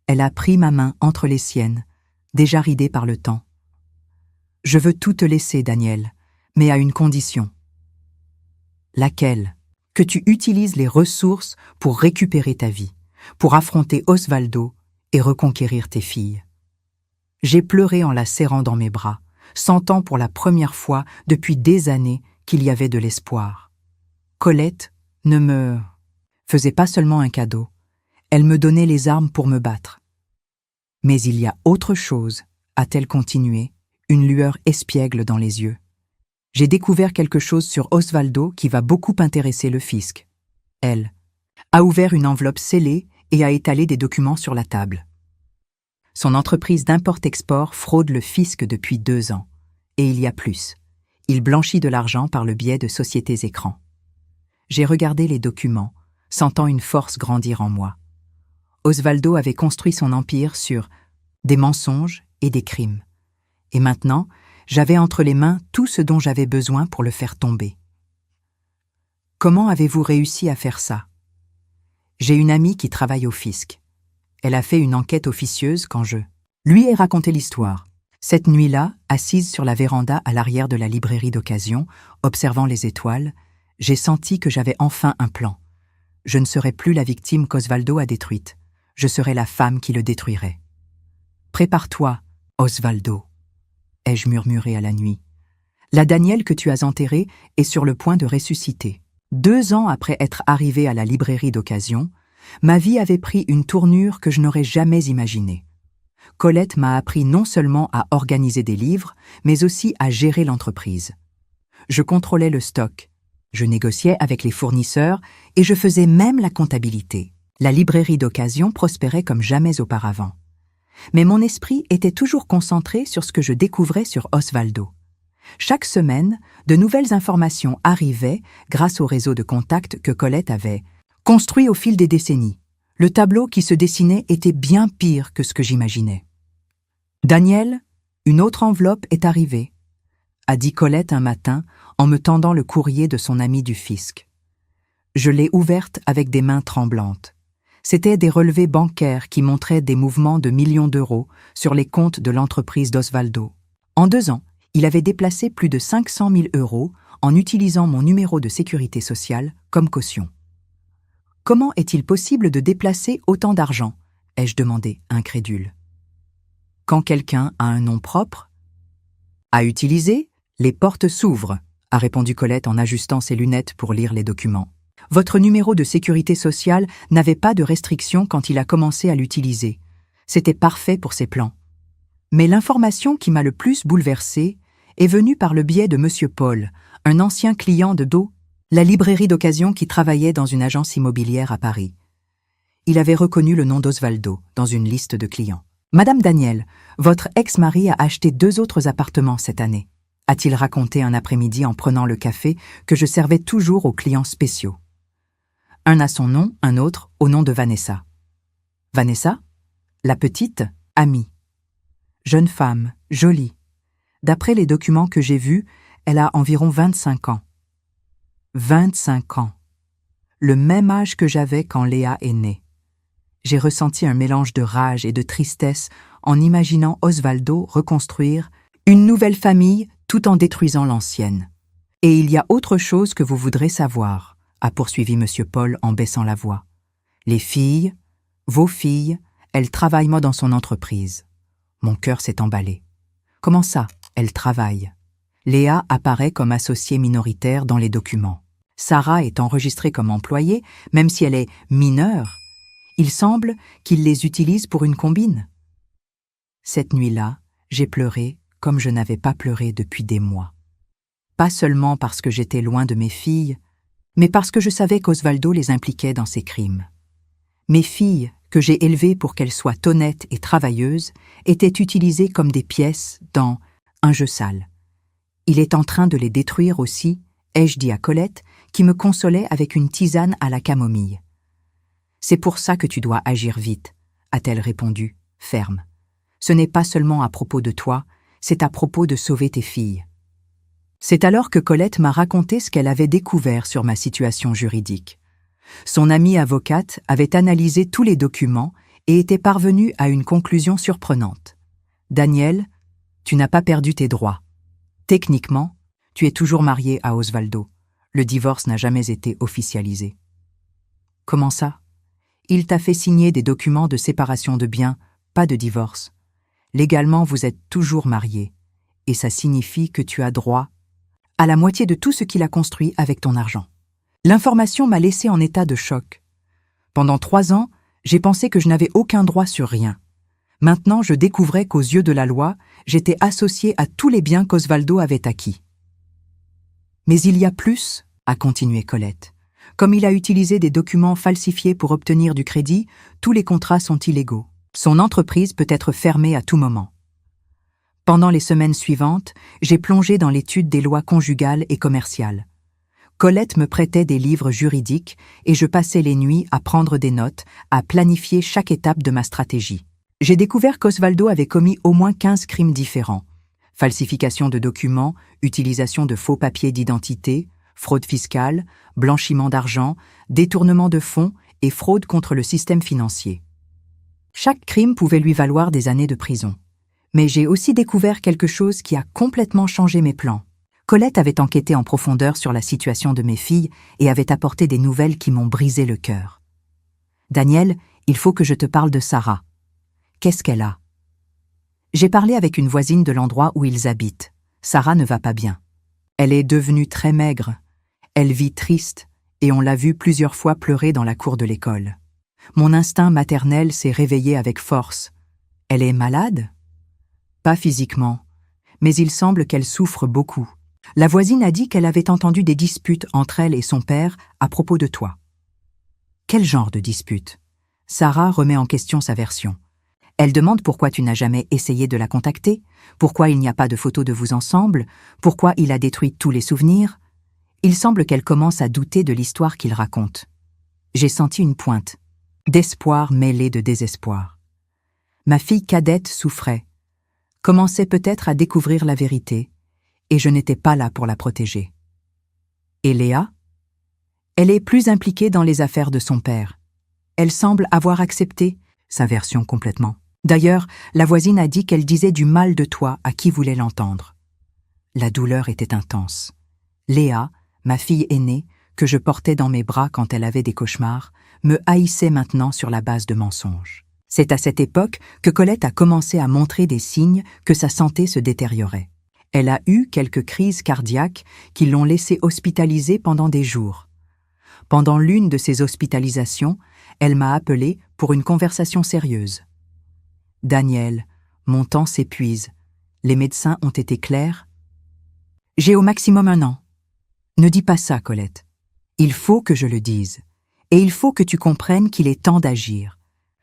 Elle a pris ma main entre les siennes, déjà ridée par le temps. Je veux tout te laisser, Daniel, mais à une condition. Laquelle? Que tu utilises les ressources pour récupérer ta vie, pour affronter Osvaldo et reconquérir tes filles. J'ai pleuré en la serrant dans mes bras, sentant pour la première fois depuis des années qu'il y avait de l'espoir. Colette ne me faisait pas seulement un cadeau, elle me donnait les armes pour me battre. Mais il y a autre chose, a-t-elle continué, une lueur espiègle dans les yeux. J'ai découvert quelque chose sur Osvaldo qui va beaucoup intéresser le fisc. Elle a ouvert une enveloppe scellée et a étalé des documents sur la table. Son entreprise d'import-export fraude le fisc depuis 2 ans. Et il y a plus. Il blanchit de l'argent par le biais de sociétés écrans. J'ai regardé les documents, sentant une force grandir en moi. Osvaldo avait construit son empire sur des mensonges et des crimes. Et maintenant, j'avais entre les mains tout ce dont j'avais besoin pour le faire tomber. Comment avez-vous réussi à faire ça? J'ai une amie qui travaille au fisc. Elle a fait une enquête officieuse quand je lui ai raconté l'histoire. Cette nuit-là, assise sur la véranda à l'arrière de la librairie d'occasion, observant les étoiles, j'ai senti que j'avais enfin un plan. Je ne serais plus la victime qu'Osvaldo a détruite. Je serais la femme qui le détruirait. « Prépare-toi, Osvaldo », ai-je murmuré à la nuit. La Danielle que tu as enterrée est sur le point de ressusciter. 2 ans après être arrivée à la librairie d'occasion, ma vie avait pris une tournure que je n'aurais jamais imaginée. Colette m'a appris non seulement à organiser des livres, mais aussi à gérer l'entreprise. Je contrôlais le stock, je négociais avec les fournisseurs et je faisais même la comptabilité. La librairie d'occasion prospérait comme jamais auparavant. Mais mon esprit était toujours concentré sur ce que je découvrais sur Osvaldo. Chaque semaine, de nouvelles informations arrivaient grâce au réseau de contacts que Colette avait construit au fil des décennies. Le tableau qui se dessinait était bien pire que ce que j'imaginais. « Daniel, une autre enveloppe est arrivée », a dit Colette un matin en me tendant le courrier de son ami du fisc. Je l'ai ouverte avec des mains tremblantes. C'étaient des relevés bancaires qui montraient des mouvements de millions d'euros sur les comptes de l'entreprise d'Osvaldo. En 2 ans, il avait déplacé plus de 500 000 € en utilisant mon numéro de sécurité sociale comme caution. « Comment est-il possible de déplacer autant d'argent ?» ai-je demandé, incrédule. « Quand quelqu'un a un nom propre à utiliser, les portes s'ouvrent, » a répondu Colette en ajustant ses lunettes pour lire les documents. Votre numéro de sécurité sociale n'avait pas de restriction quand il a commencé à l'utiliser. C'était parfait pour ses plans. Mais l'information qui m'a le plus bouleversée est venue par le biais de M. Paul, un ancien client de Do, la librairie d'occasion qui travaillait dans une agence immobilière à Paris. Il avait reconnu le nom d'Osvaldo dans une liste de clients. « Madame Daniel, votre ex-mari a acheté 2 autres appartements cette année », a-t-il raconté un après-midi en prenant le café que je servais toujours aux clients spéciaux. Un à son nom, un autre au nom de Vanessa. Vanessa, la petite, amie. Jeune femme, jolie. D'après les documents que j'ai vus, elle a environ 25 ans. 25 ans. Le même âge que j'avais quand Léa est née. J'ai ressenti un mélange de rage et de tristesse en imaginant Osvaldo reconstruire une nouvelle famille tout en détruisant l'ancienne. « Et il y a autre chose que vous voudrez savoir », a poursuivi M. Paul en baissant la voix. « Les filles, vos filles, elles travaillent moi dans son entreprise. » Mon cœur s'est emballé. « Comment ça, elles travaillent ?» Léa apparaît comme associée minoritaire dans les documents. Sarah est enregistrée comme employée, même si elle est mineure. Il semble qu'il les utilise pour une combine. Cette nuit-là, j'ai pleuré comme je n'avais pas pleuré depuis des mois. Pas seulement parce que j'étais loin de mes filles, mais parce que je savais qu'Osvaldo les impliquait dans ses crimes. Mes filles, que j'ai élevées pour qu'elles soient honnêtes et travailleuses, étaient utilisées comme des pièces dans un jeu sale. Il est en train de les détruire aussi, ai-je dit à Colette, qui me consolait avec une tisane à la camomille. C'est pour ça que tu dois agir vite, a-t-elle répondu, ferme. Ce n'est pas seulement à propos de toi, c'est à propos de sauver tes filles. C'est alors que Colette m'a raconté ce qu'elle avait découvert sur ma situation juridique. Son amie avocate avait analysé tous les documents et était parvenue à une conclusion surprenante. Daniel, tu n'as pas perdu tes droits. Techniquement, tu es toujours marié à Osvaldo. Le divorce n'a jamais été officialisé. Comment ça? Il t'a fait signer des documents de séparation de biens, pas de divorce. Légalement, vous êtes toujours mariés, et ça signifie que tu as droit à la moitié de tout ce qu'il a construit avec ton argent. L'information m'a laissé en état de choc. Pendant 3 ans, j'ai pensé que je n'avais aucun droit sur rien. Maintenant, je découvrais qu'aux yeux de la loi, j'étais associé à tous les biens qu'Osvaldo avait acquis. Mais il y a plus, a continué Colette. Comme il a utilisé des documents falsifiés pour obtenir du crédit, tous les contrats sont illégaux. Son entreprise peut être fermée à tout moment. Pendant les semaines suivantes, j'ai plongé dans l'étude des lois conjugales et commerciales. Colette me prêtait des livres juridiques et je passais les nuits à prendre des notes, à planifier chaque étape de ma stratégie. J'ai découvert qu'Osvaldo avait commis au moins 15 crimes différents. Falsification de documents, utilisation de faux papiers d'identité, fraude fiscale, blanchiment d'argent, détournement de fonds et fraude contre le système financier. Chaque crime pouvait lui valoir des années de prison. Mais j'ai aussi découvert quelque chose qui a complètement changé mes plans. Colette avait enquêté en profondeur sur la situation de mes filles et avait apporté des nouvelles qui m'ont brisé le cœur. « Daniel, il faut que je te parle de Sarah. Qu'est-ce qu'elle a ?» J'ai parlé avec une voisine de l'endroit où ils habitent. Sarah ne va pas bien. Elle est devenue très maigre. Elle vit triste et on l'a vue plusieurs fois pleurer dans la cour de l'école. Mon instinct maternel s'est réveillé avec force. Elle est malade ? Pas physiquement, mais il semble qu'elle souffre beaucoup. La voisine a dit qu'elle avait entendu des disputes entre elle et son père à propos de toi. Quel genre de dispute? Sarah remet en question sa version. Elle demande pourquoi tu n'as jamais essayé de la contacter, pourquoi il n'y a pas de photos de vous ensemble, pourquoi il a détruit tous les souvenirs. Il semble qu'elle commence à douter de l'histoire qu'il raconte. J'ai senti une pointe, d'espoir mêlé de désespoir. Ma fille cadette souffrait, commençait peut-être à découvrir la vérité, et je n'étais pas là pour la protéger. Et Léa? Elle est plus impliquée dans les affaires de son père. Elle semble avoir accepté sa version complètement. D'ailleurs, la voisine a dit qu'elle disait du mal de toi à qui voulait l'entendre. La douleur était intense. Léa, ma fille aînée, que je portais dans mes bras quand elle avait des cauchemars, me haïssait maintenant sur la base de mensonges. C'est à cette époque que Colette a commencé à montrer des signes que sa santé se détériorait. Elle a eu quelques crises cardiaques qui l'ont laissée hospitalisée pendant des jours. Pendant l'une de ces hospitalisations, elle m'a appelé pour une conversation sérieuse. « Daniel, mon temps s'épuise. Les médecins ont été clairs. J'ai au maximum 1 an. Ne dis pas ça, Colette. Il faut que je le dise. Et il faut que tu comprennes qu'il est temps d'agir.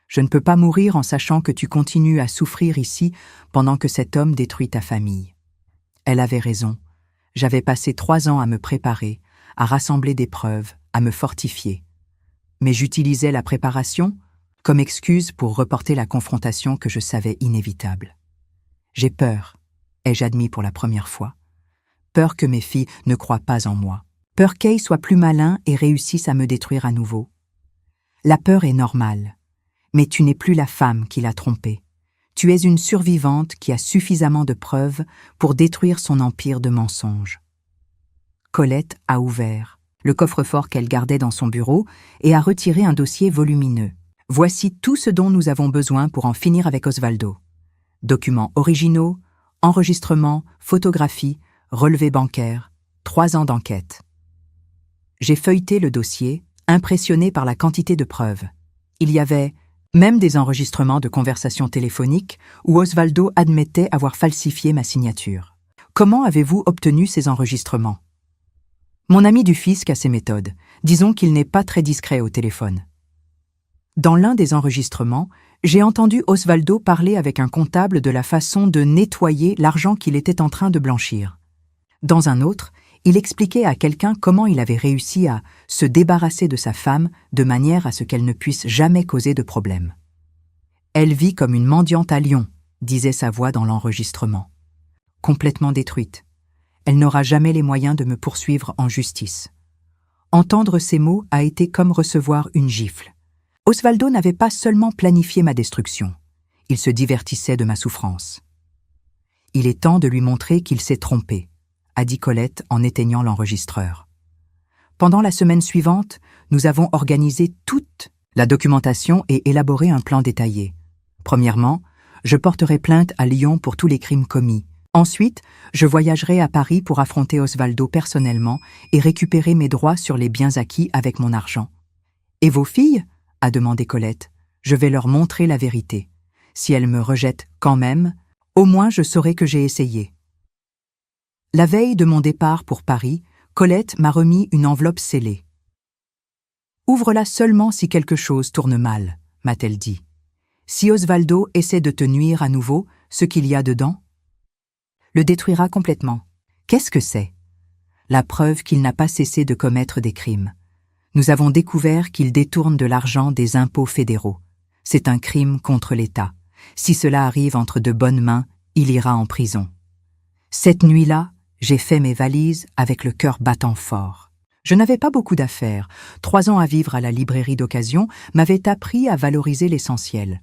Je ne peux pas mourir en sachant que tu continues à souffrir ici pendant que cet homme détruit ta famille. » Elle avait raison. J'avais passé 3 ans à me préparer, à rassembler des preuves, à me fortifier. Mais j'utilisais la préparation comme excuse pour reporter la confrontation que je savais inévitable. J'ai peur, ai-je admis pour la première fois. Peur que mes filles ne croient pas en moi. Peur qu'Ay soit plus malin et réussisse à me détruire à nouveau. La peur est normale, mais tu n'es plus la femme qui l'a trompée. Tu es une survivante qui a suffisamment de preuves pour détruire son empire de mensonges. Colette a ouvert le coffre-fort qu'elle gardait dans son bureau et a retiré un dossier volumineux. Voici tout ce dont nous avons besoin pour en finir avec Osvaldo. Documents originaux, enregistrements, photographies, relevés bancaires, 3 ans d'enquête. J'ai feuilleté le dossier, impressionné par la quantité de preuves. Il y avait même des enregistrements de conversations téléphoniques où Osvaldo admettait avoir falsifié ma signature. Comment avez-vous obtenu ces enregistrements? Mon ami du fisc a ses méthodes. Disons qu'il n'est pas très discret au téléphone. Dans l'un des enregistrements, j'ai entendu Osvaldo parler avec un comptable de la façon de nettoyer l'argent qu'il était en train de blanchir. Dans un autre, il expliquait à quelqu'un comment il avait réussi à se débarrasser de sa femme de manière à ce qu'elle ne puisse jamais causer de problème. « Elle vit comme une mendiante à Lyon », disait sa voix dans l'enregistrement. Complètement détruite. Elle n'aura jamais les moyens de me poursuivre en justice. Entendre ces mots a été comme recevoir une gifle. Osvaldo n'avait pas seulement planifié ma destruction, il se divertissait de ma souffrance. « Il est temps de lui montrer qu'il s'est trompé », a dit Colette en éteignant l'enregistreur. Pendant la semaine suivante, nous avons organisé toute la documentation et élaboré un plan détaillé. Premièrement, je porterai plainte à Lyon pour tous les crimes commis. Ensuite, je voyagerai à Paris pour affronter Osvaldo personnellement et récupérer mes droits sur les biens acquis avec mon argent. « Et vos filles ?» a demandé Colette. « Je vais leur montrer la vérité. Si elles me rejettent quand même, au moins je saurai que j'ai essayé. » La veille de mon départ pour Paris, Colette m'a remis une enveloppe scellée. « Ouvre-la seulement si quelque chose tourne mal, » m'a-t-elle dit. « Si Osvaldo essaie de te nuire à nouveau, ce qu'il y a dedans le détruira complètement. Qu'est-ce que c'est? La preuve qu'il n'a pas cessé de commettre des crimes. Nous avons découvert qu'il détourne de l'argent des impôts fédéraux. C'est un crime contre l'État. Si cela arrive entre de bonnes mains, il ira en prison. Cette nuit-là, j'ai fait mes valises avec le cœur battant fort. Je n'avais pas beaucoup d'affaires. 3 ans à vivre à la librairie d'occasion m'avaient appris à valoriser l'essentiel.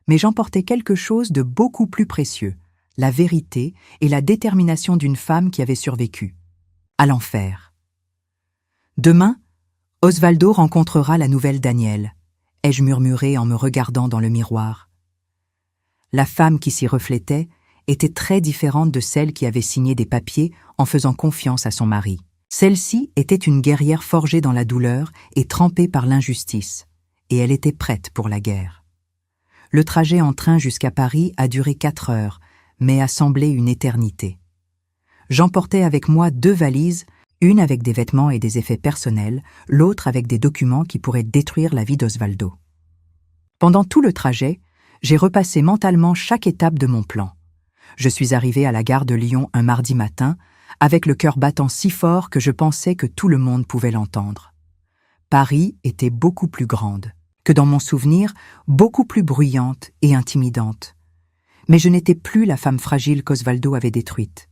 Mais j'emportais quelque chose de beaucoup plus précieux, la vérité et la détermination d'une femme qui avait survécu. À l'enfer. Demain, Osvaldo rencontrera la nouvelle Danielle, ai-je murmuré en me regardant dans le miroir. La femme qui s'y reflétait était très différente de celle qui avait signé des papiers en faisant confiance à son mari. Celle-ci était une guerrière forgée dans la douleur et trempée par l'injustice, et elle était prête pour la guerre. Le trajet en train jusqu'à Paris a duré 4 heures, mais a semblé une éternité. J'emportais avec moi 2 valises, une avec des vêtements et des effets personnels, l'autre avec des documents qui pourraient détruire la vie d'Osvaldo. Pendant tout le trajet, j'ai repassé mentalement chaque étape de mon plan. Je suis arrivé à la gare de Lyon un mardi matin, avec le cœur battant si fort que je pensais que tout le monde pouvait l'entendre. Paris était beaucoup plus grande, que dans mon souvenir, beaucoup plus bruyante et intimidante. Mais je n'étais plus la femme fragile qu'Osvaldo avait détruite.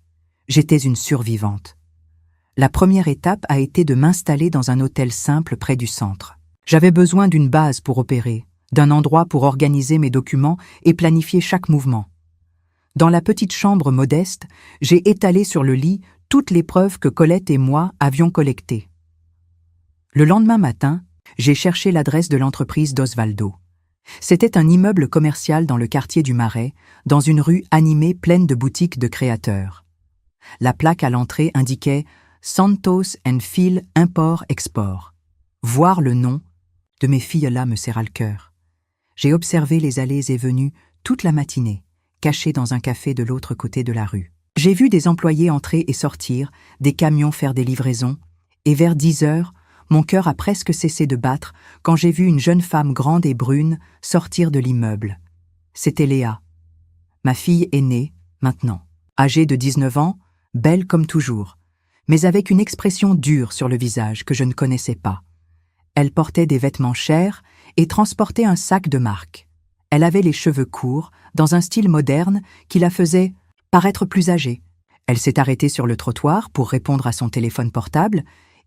J'étais une survivante. La première étape a été de m'installer dans un hôtel simple près du centre. J'avais besoin d'une base pour opérer, d'un endroit pour organiser mes documents et planifier chaque mouvement. Dans la petite chambre modeste, j'ai étalé sur le lit toutes les preuves que Colette et moi avions collectées. Le lendemain matin, j'ai cherché l'adresse de l'entreprise d'Osvaldo. C'était un immeuble commercial dans le quartier du Marais, dans une rue animée pleine de boutiques de créateurs. La plaque à l'entrée indiquait « Santos & Phil Import-Export ». Voir le nom de mes filles-là me serra le cœur. J'ai observé les allées et venues toute la matinée, caché dans un café de l'autre côté de la rue. J'ai vu des employés entrer et sortir, des camions faire des livraisons, et vers 10 heures, mon cœur a presque cessé de battre quand j'ai vu une jeune femme grande et brune sortir de l'immeuble. C'était Léa, ma fille aînée, maintenant. Âgée de 19 ans, belle comme toujours, mais avec une expression dure sur le visage que je ne connaissais pas. Elle portait des vêtements chers et transportait un sac de marque. Elle avait les cheveux courts, dans un style moderne qui la faisait paraître plus âgée. Elle s'est arrêtée sur le trottoir pour répondre à son téléphone portable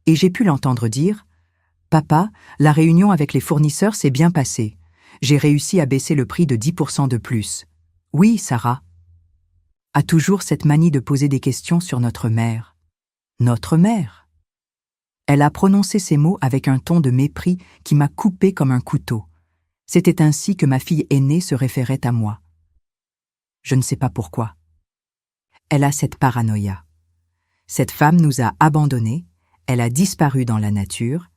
et j'ai pu l'entendre dire « Papa, la réunion avec les fournisseurs s'est bien passée. J'ai réussi à baisser le prix de 10% de plus. Oui, Sarah. » A toujours cette manie de poser des questions sur notre mère. Notre mère. Elle a prononcé ces mots avec un ton de mépris qui m'a coupé comme un couteau. C'était ainsi que ma fille aînée se référait à moi. Je ne sais pas pourquoi. Elle a cette paranoïa. Cette femme nous a abandonnés, Elle a disparu dans la nature,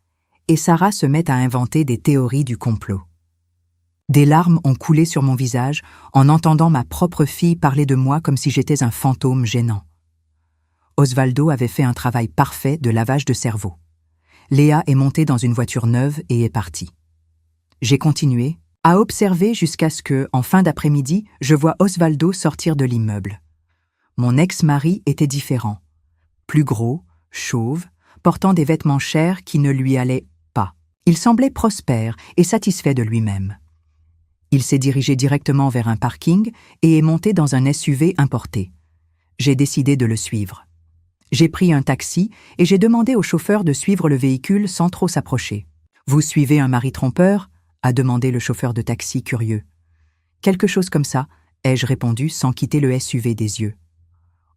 et Sarah se met à inventer des théories du complot. Des larmes ont coulé sur mon visage en entendant ma propre fille parler de moi comme si j'étais un fantôme gênant. Osvaldo avait fait un travail parfait de lavage de cerveau. Léa est montée dans une voiture neuve et est partie. J'ai continué à observer jusqu'à ce que, en fin d'après-midi, je vois Osvaldo sortir de l'immeuble. Mon ex-mari était différent. Plus gros, chauve, portant des vêtements chers qui ne lui allaient pas. Il semblait prospère et satisfait de lui-même. Il s'est dirigé directement vers un parking et est monté dans un SUV importé. J'ai décidé de le suivre. J'ai pris un taxi et j'ai demandé au chauffeur de suivre le véhicule sans trop s'approcher. « Vous suivez un mari trompeur ?» a demandé le chauffeur de taxi curieux. « Quelque chose comme ça », ai-je répondu sans quitter le SUV des yeux.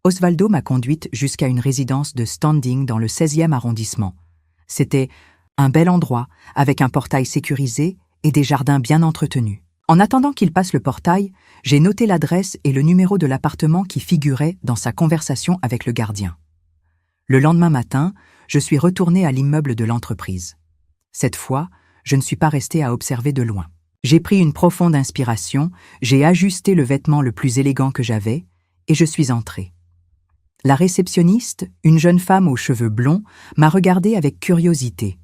Osvaldo m'a conduite jusqu'à une résidence de standing dans le 16e arrondissement. C'était un bel endroit, avec un portail sécurisé et des jardins bien entretenus. En attendant qu'il passe le portail, j'ai noté l'adresse et le numéro de l'appartement qui figurait dans sa conversation avec le gardien. Le lendemain matin, je suis retourné à l'immeuble de l'entreprise. Cette fois, je ne suis pas resté à observer de loin. J'ai pris une profonde inspiration, j'ai ajusté le vêtement le plus élégant que j'avais, et je suis entré. La réceptionniste, une jeune femme aux cheveux blonds, m'a regardé avec curiosité.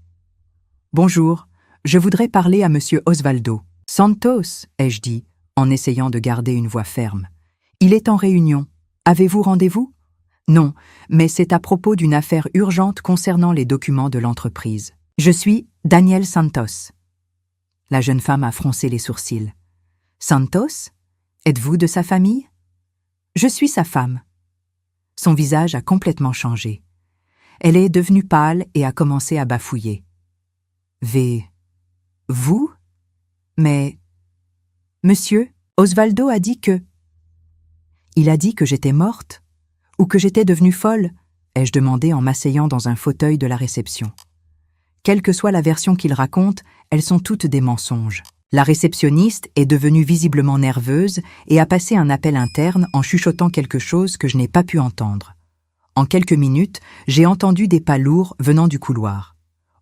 « Bonjour, je voudrais parler à monsieur Osvaldo. »« Santos » ai-je dit, en essayant de garder une voix ferme. « Il est en réunion. Avez-vous rendez-vous ?»« Non, mais c'est à propos d'une affaire urgente concernant les documents de l'entreprise. Je suis Daniel Santos. » La jeune femme a froncé les sourcils. « Santos? Êtes-vous de sa famille ?»« Je suis sa femme. » Son visage a complètement changé. Elle est devenue pâle et a commencé à bafouiller. « Vous? Mais... Monsieur, Osvaldo a dit que... » « Il a dit que j'étais morte? Ou que j'étais devenue folle ?» ai-je demandé en m'asseyant dans un fauteuil de la réception. Quelle que soit la version qu'il raconte, elles sont toutes des mensonges. La réceptionniste est devenue visiblement nerveuse et a passé un appel interne en chuchotant quelque chose que je n'ai pas pu entendre. En quelques minutes, j'ai entendu des pas lourds venant du couloir.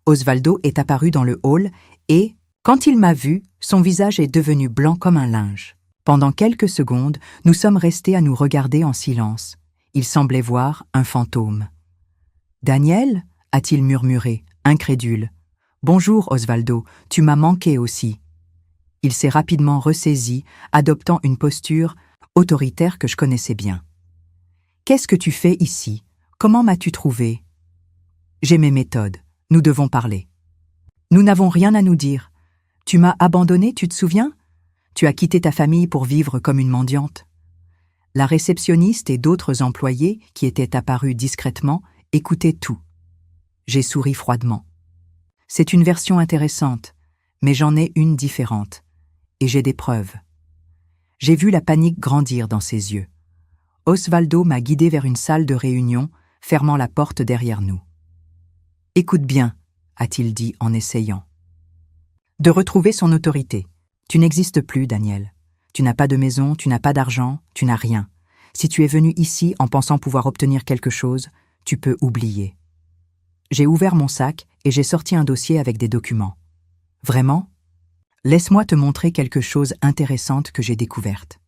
Osvaldo est apparu dans le hall et, quand il m'a vu, son visage est devenu blanc comme un linge. Pendant quelques secondes, nous sommes restés à nous regarder en silence. Il semblait voir un fantôme. « Daniel ?» a-t-il murmuré, incrédule. « Bonjour, Osvaldo, tu m'as manqué aussi. » Il s'est rapidement ressaisi, adoptant une posture autoritaire que je connaissais bien. « Qu'est-ce que tu fais ici? Comment m'as-tu trouvé? »« J'ai mes méthodes. Nous devons parler. »« Nous n'avons rien à nous dire. Tu m'as abandonné, tu te souviens? Tu as quitté ta famille pour vivre comme une mendiante. » La réceptionniste et d'autres employés, qui étaient apparus discrètement, écoutaient tout. J'ai souri froidement. C'est une version intéressante, mais j'en ai une différente. Et j'ai des preuves. J'ai vu la panique grandir dans ses yeux. Osvaldo m'a guidé vers une salle de réunion, fermant la porte derrière nous. « Écoute bien, » a-t-il dit en essayant de retrouver son autorité. « Tu n'existes plus, Daniel. Tu n'as pas de maison, tu n'as pas d'argent, tu n'as rien. Si tu es venu ici en pensant pouvoir obtenir quelque chose, tu peux oublier. » J'ai ouvert mon sac et j'ai sorti un dossier avec des documents. « Vraiment ? Laisse-moi te montrer quelque chose d'intéressant que j'ai découverte. »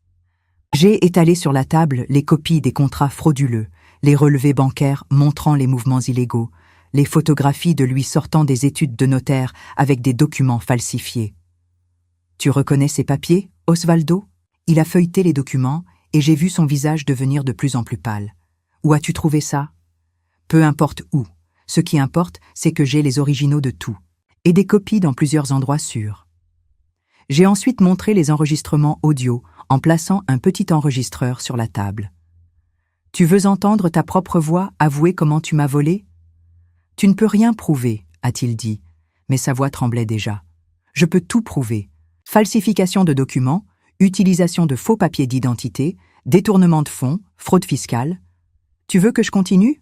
J'ai étalé sur la table les copies des contrats frauduleux, les relevés bancaires montrant les mouvements illégaux, les photographies de lui sortant des études de notaire avec des documents falsifiés. « Tu reconnais ces papiers, Osvaldo ?» Il a feuilleté les documents et j'ai vu son visage devenir de plus en plus pâle. « Où as-tu trouvé ça ?»« Peu importe où. Ce qui importe, c'est que j'ai les originaux de tout, et des copies dans plusieurs endroits sûrs. » J'ai ensuite montré les enregistrements audio en plaçant un petit enregistreur sur la table. « Tu veux entendre ta propre voix avouer comment tu m'as volé ? » « Tu ne peux rien prouver, » a-t-il dit, mais sa voix tremblait déjà. « Je peux tout prouver. Falsification de documents, utilisation de faux papiers d'identité, détournement de fonds, fraude fiscale. Tu veux que je continue ?»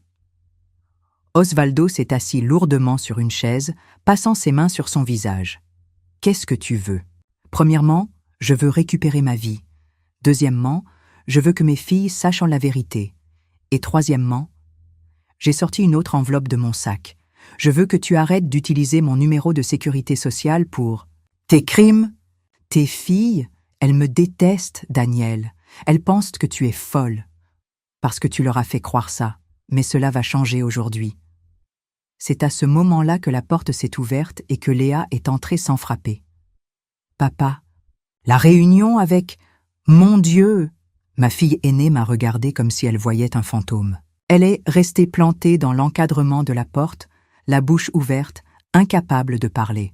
Osvaldo s'est assis lourdement sur une chaise, passant ses mains sur son visage. « Qu'est-ce que tu veux ? Premièrement, je veux récupérer ma vie. Deuxièmement, je veux que mes filles sachent la vérité. Et troisièmement, j'ai sorti une autre enveloppe de mon sac. Je veux que tu arrêtes d'utiliser mon numéro de sécurité sociale pour tes crimes. Tes filles, elles me détestent, Daniel. Elles pensent que tu es folle. Parce que tu leur as fait croire ça. Mais cela va changer aujourd'hui. » C'est à ce moment-là que la porte s'est ouverte et que Léa est entrée sans frapper. « Papa, la réunion avec... Mon Dieu !» Ma fille aînée m'a regardée comme si elle voyait un fantôme. Elle est restée plantée dans l'encadrement de la porte, la bouche ouverte, incapable de parler.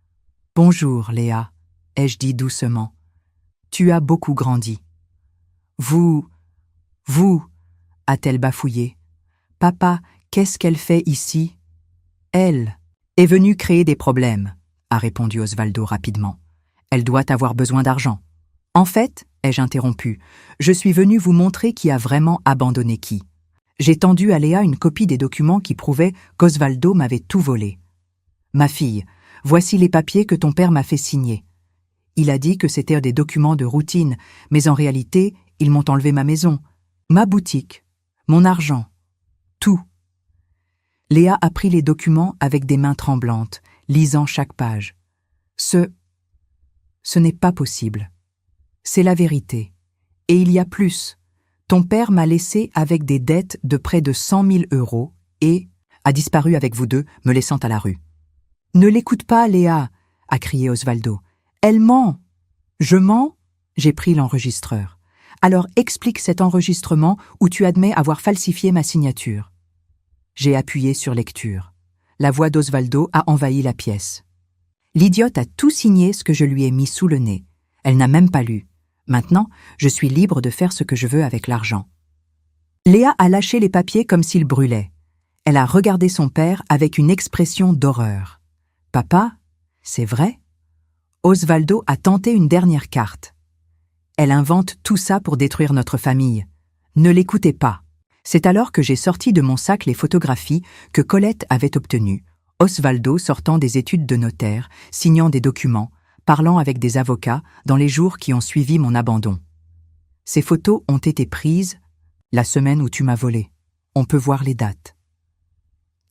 « Bonjour, Léa, » ai-je dit doucement. « Tu as beaucoup grandi. »« Vous, a-t-elle bafouillé. « Papa, qu'est-ce qu'elle fait ici ?»« Elle est venue créer des problèmes, » a répondu Osvaldo rapidement. « Elle doit avoir besoin d'argent. »« En fait, » ai-je interrompu, « je suis venue vous montrer qui a vraiment abandonné qui. » J'ai tendu à Léa une copie des documents qui prouvaient qu'Osvaldo m'avait tout volé. « Ma fille, voici les papiers que ton père m'a fait signer. » Il a dit que c'était des documents de routine, mais en réalité, ils m'ont enlevé ma maison, ma boutique, mon argent, tout. Léa a pris les documents avec des mains tremblantes, lisant chaque page. Ce n'est pas possible. C'est la vérité. Et il y a plus. Ton père m'a laissé avec des dettes de près de 100 000 € et a disparu avec vous deux, me laissant à la rue. « Ne l'écoute pas, Léa !» a crié Osvaldo. « Elle ment !»« Je mens ?» J'ai pris l'enregistreur. « Alors explique cet enregistrement où tu admets avoir falsifié ma signature. » J'ai appuyé sur lecture. La voix d'Osvaldo a envahi la pièce. L'idiote a tout signé ce que je lui ai mis sous le nez. Elle n'a même pas lu. Maintenant, je suis libre de faire ce que je veux avec l'argent. Léa a lâché les papiers comme s'ils brûlaient. Elle a regardé son père avec une expression d'horreur. « Papa, c'est vrai ?» Osvaldo a tenté une dernière carte. Elle invente tout ça pour détruire notre famille. Ne l'écoutez pas. C'est alors que j'ai sorti de mon sac les photographies que Colette avait obtenues. Osvaldo sortant des études de notaire, signant des documents, parlant avec des avocats dans les jours qui ont suivi mon abandon. Ces photos ont été prises la semaine où tu m'as volé. On peut voir les dates.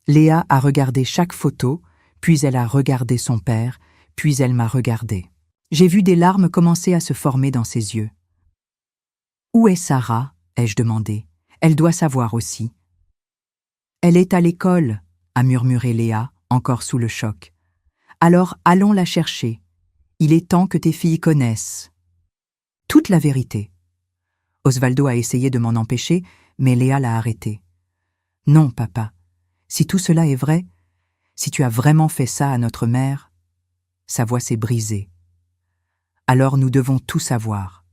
Léa a regardé chaque photo, puis elle a regardé son père, puis elle m'a regardé. J'ai vu des larmes commencer à se former dans ses yeux. « Où est Sarah ?» ai-je demandé. « Elle doit savoir aussi. »« Elle est à l'école » a murmuré Léa, encore sous le choc. « Alors allons la chercher. Il est temps que tes filles connaissent toute la vérité. » Osvaldo a essayé de m'en empêcher, mais Léa l'a arrêté. « Non, papa. Si tout cela est vrai, si tu as vraiment fait ça à notre mère... » Sa voix s'est brisée. « Alors nous devons tout savoir. »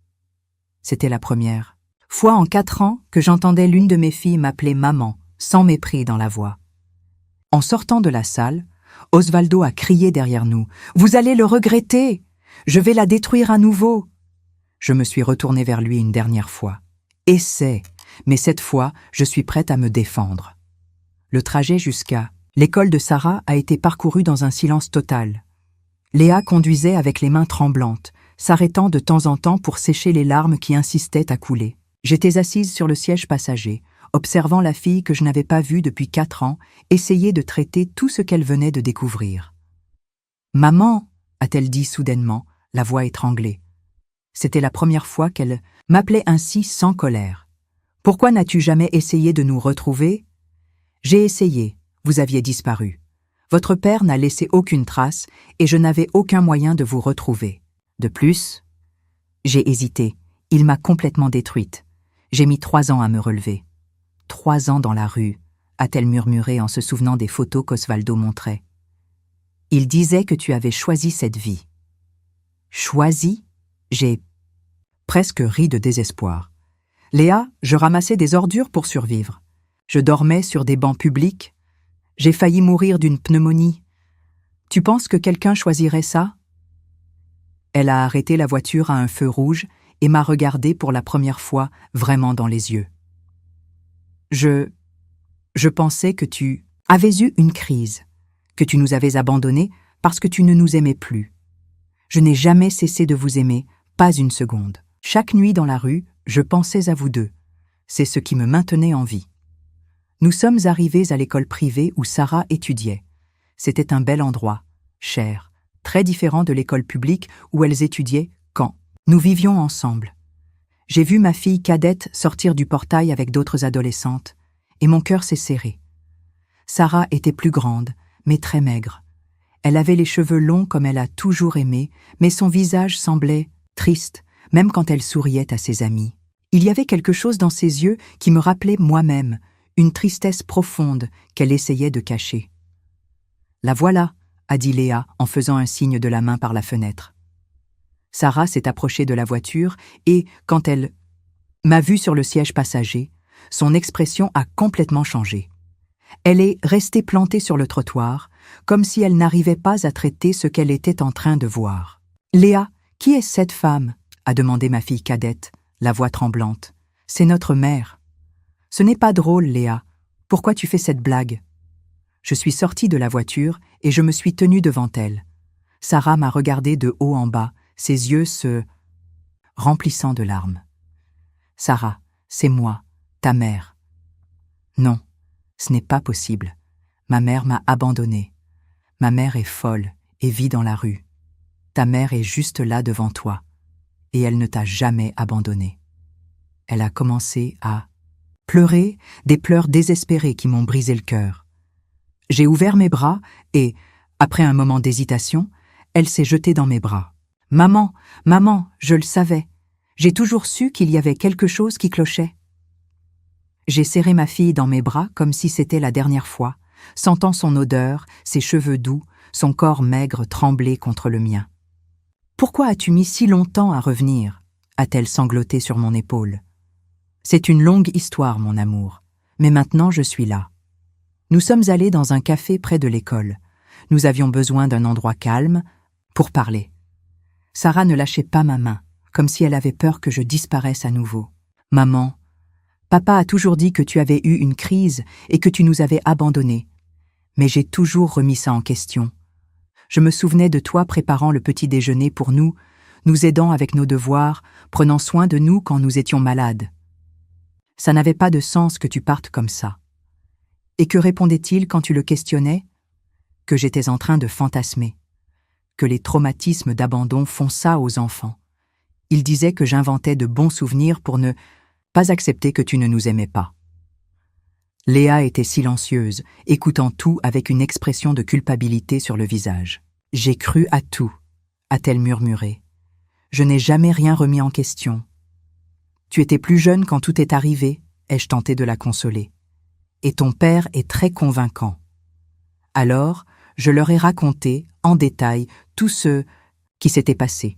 C'était la première fois en 4 ans que j'entendais l'une de mes filles m'appeler maman, sans mépris dans la voix. En sortant de la salle, Osvaldo a crié derrière nous. « Vous allez le regretter! Je vais la détruire à nouveau !» Je me suis retournée vers lui une dernière fois. « Essaie, mais cette fois, je suis prête à me défendre. » Le trajet jusqu'à l'école de Sarah a été parcouru dans un silence total. Léa conduisait avec les mains tremblantes, s'arrêtant de temps en temps pour sécher les larmes qui insistaient à couler. J'étais assise sur le siège passager, observant la fille que je n'avais pas vue depuis 4 ans, essayer de traiter tout ce qu'elle venait de découvrir. « Maman !» a-t-elle dit soudainement, la voix étranglée. C'était la première fois qu'elle m'appelait ainsi sans colère. « Pourquoi n'as-tu jamais essayé de nous retrouver ?»« J'ai essayé, vous aviez disparu. Votre père n'a laissé aucune trace et je n'avais aucun moyen de vous retrouver. De plus, j'ai hésité, il m'a complètement détruite. J'ai mis 3 ans à me relever. »« 3 ans dans la rue » a-t-elle murmuré en se souvenant des photos qu'Osvaldo montrait. « Il disait que tu avais choisi cette vie. »« Choisi ?» J'ai presque ri de désespoir. « Léa, je ramassais des ordures pour survivre. Je dormais sur des bancs publics. J'ai failli mourir d'une pneumonie. Tu penses que quelqu'un choisirait ça ?» Elle a arrêté la voiture à un feu rouge et m'a regardé pour la première fois vraiment dans les yeux. « Je pensais que tu avais eu une crise, que tu nous avais abandonnés parce que tu ne nous aimais plus. Je n'ai jamais cessé de vous aimer, pas une seconde. Chaque nuit dans la rue, je pensais à vous deux. C'est ce qui me maintenait en vie. Nous sommes arrivés à l'école privée où Sarah étudiait. C'était un bel endroit, cher, très différent de l'école publique où elles étudiaient quand nous vivions ensemble. J'ai vu ma fille cadette sortir du portail avec d'autres adolescentes, et mon cœur s'est serré. Sarah était plus grande, mais très maigre. Elle avait les cheveux longs comme elle a toujours aimé, mais son visage semblait triste, même quand elle souriait à ses amis. Il y avait quelque chose dans ses yeux qui me rappelait moi-même, une tristesse profonde qu'elle essayait de cacher. « La voilà », a dit Léa en faisant un signe de la main par la fenêtre. Sarah s'est approchée de la voiture et, quand elle m'a vue sur le siège passager, son expression a complètement changé. Elle est restée plantée sur le trottoir, comme si elle n'arrivait pas à traiter ce qu'elle était en train de voir. « Léa, qui est cette femme ?» a demandé ma fille cadette, la voix tremblante. « C'est notre mère. »« Ce n'est pas drôle, Léa. Pourquoi tu fais cette blague ?» Je suis sortie de la voiture et je me suis tenue devant elle. Sarah m'a regardée de haut en bas, ses yeux se remplissant de larmes. « Sarah, c'est moi, ta mère. »« Non, ce n'est pas possible. Ma mère m'a abandonnée. Ma mère est folle et vit dans la rue. Ta mère est juste là devant toi, et elle ne t'a jamais abandonnée. » Elle a commencé à pleurer, des pleurs désespérés qui m'ont brisé le cœur. J'ai ouvert mes bras et, après un moment d'hésitation, elle s'est jetée dans mes bras. « Maman, maman, je le savais. J'ai toujours su qu'il y avait quelque chose qui clochait. » J'ai serré ma fille dans mes bras comme si c'était la dernière fois, sentant son odeur, ses cheveux doux, son corps maigre trembler contre le mien. « Pourquoi as-tu mis si longtemps à revenir ?» a-t-elle sangloté sur mon épaule. « C'est une longue histoire, mon amour, mais maintenant je suis là. » Nous sommes allés dans un café près de l'école. Nous avions besoin d'un endroit calme pour parler. Sarah ne lâchait pas ma main, comme si elle avait peur que je disparaisse à nouveau. « Maman, papa a toujours dit que tu avais eu une crise et que tu nous avais abandonnés. Mais j'ai toujours remis ça en question. Je me souvenais de toi préparant le petit déjeuner pour nous, nous aidant avec nos devoirs, prenant soin de nous quand nous étions malades. Ça n'avait pas de sens que tu partes comme ça. » Et que répondait-il quand tu le questionnais? Que j'étais en train de fantasmer, que les traumatismes d'abandon font ça aux enfants. Il disait que j'inventais de bons souvenirs pour ne pas accepter que tu ne nous aimais pas. Léa était silencieuse, écoutant tout avec une expression de culpabilité sur le visage. « J'ai cru à tout », a-t-elle murmuré. « Je n'ai jamais rien remis en question. »« Tu étais plus jeune quand tout est arrivé », ai-je tenté de la consoler. « Et ton père est très convaincant. » Alors, je leur ai raconté, en détail, tout ce qui s'était passé.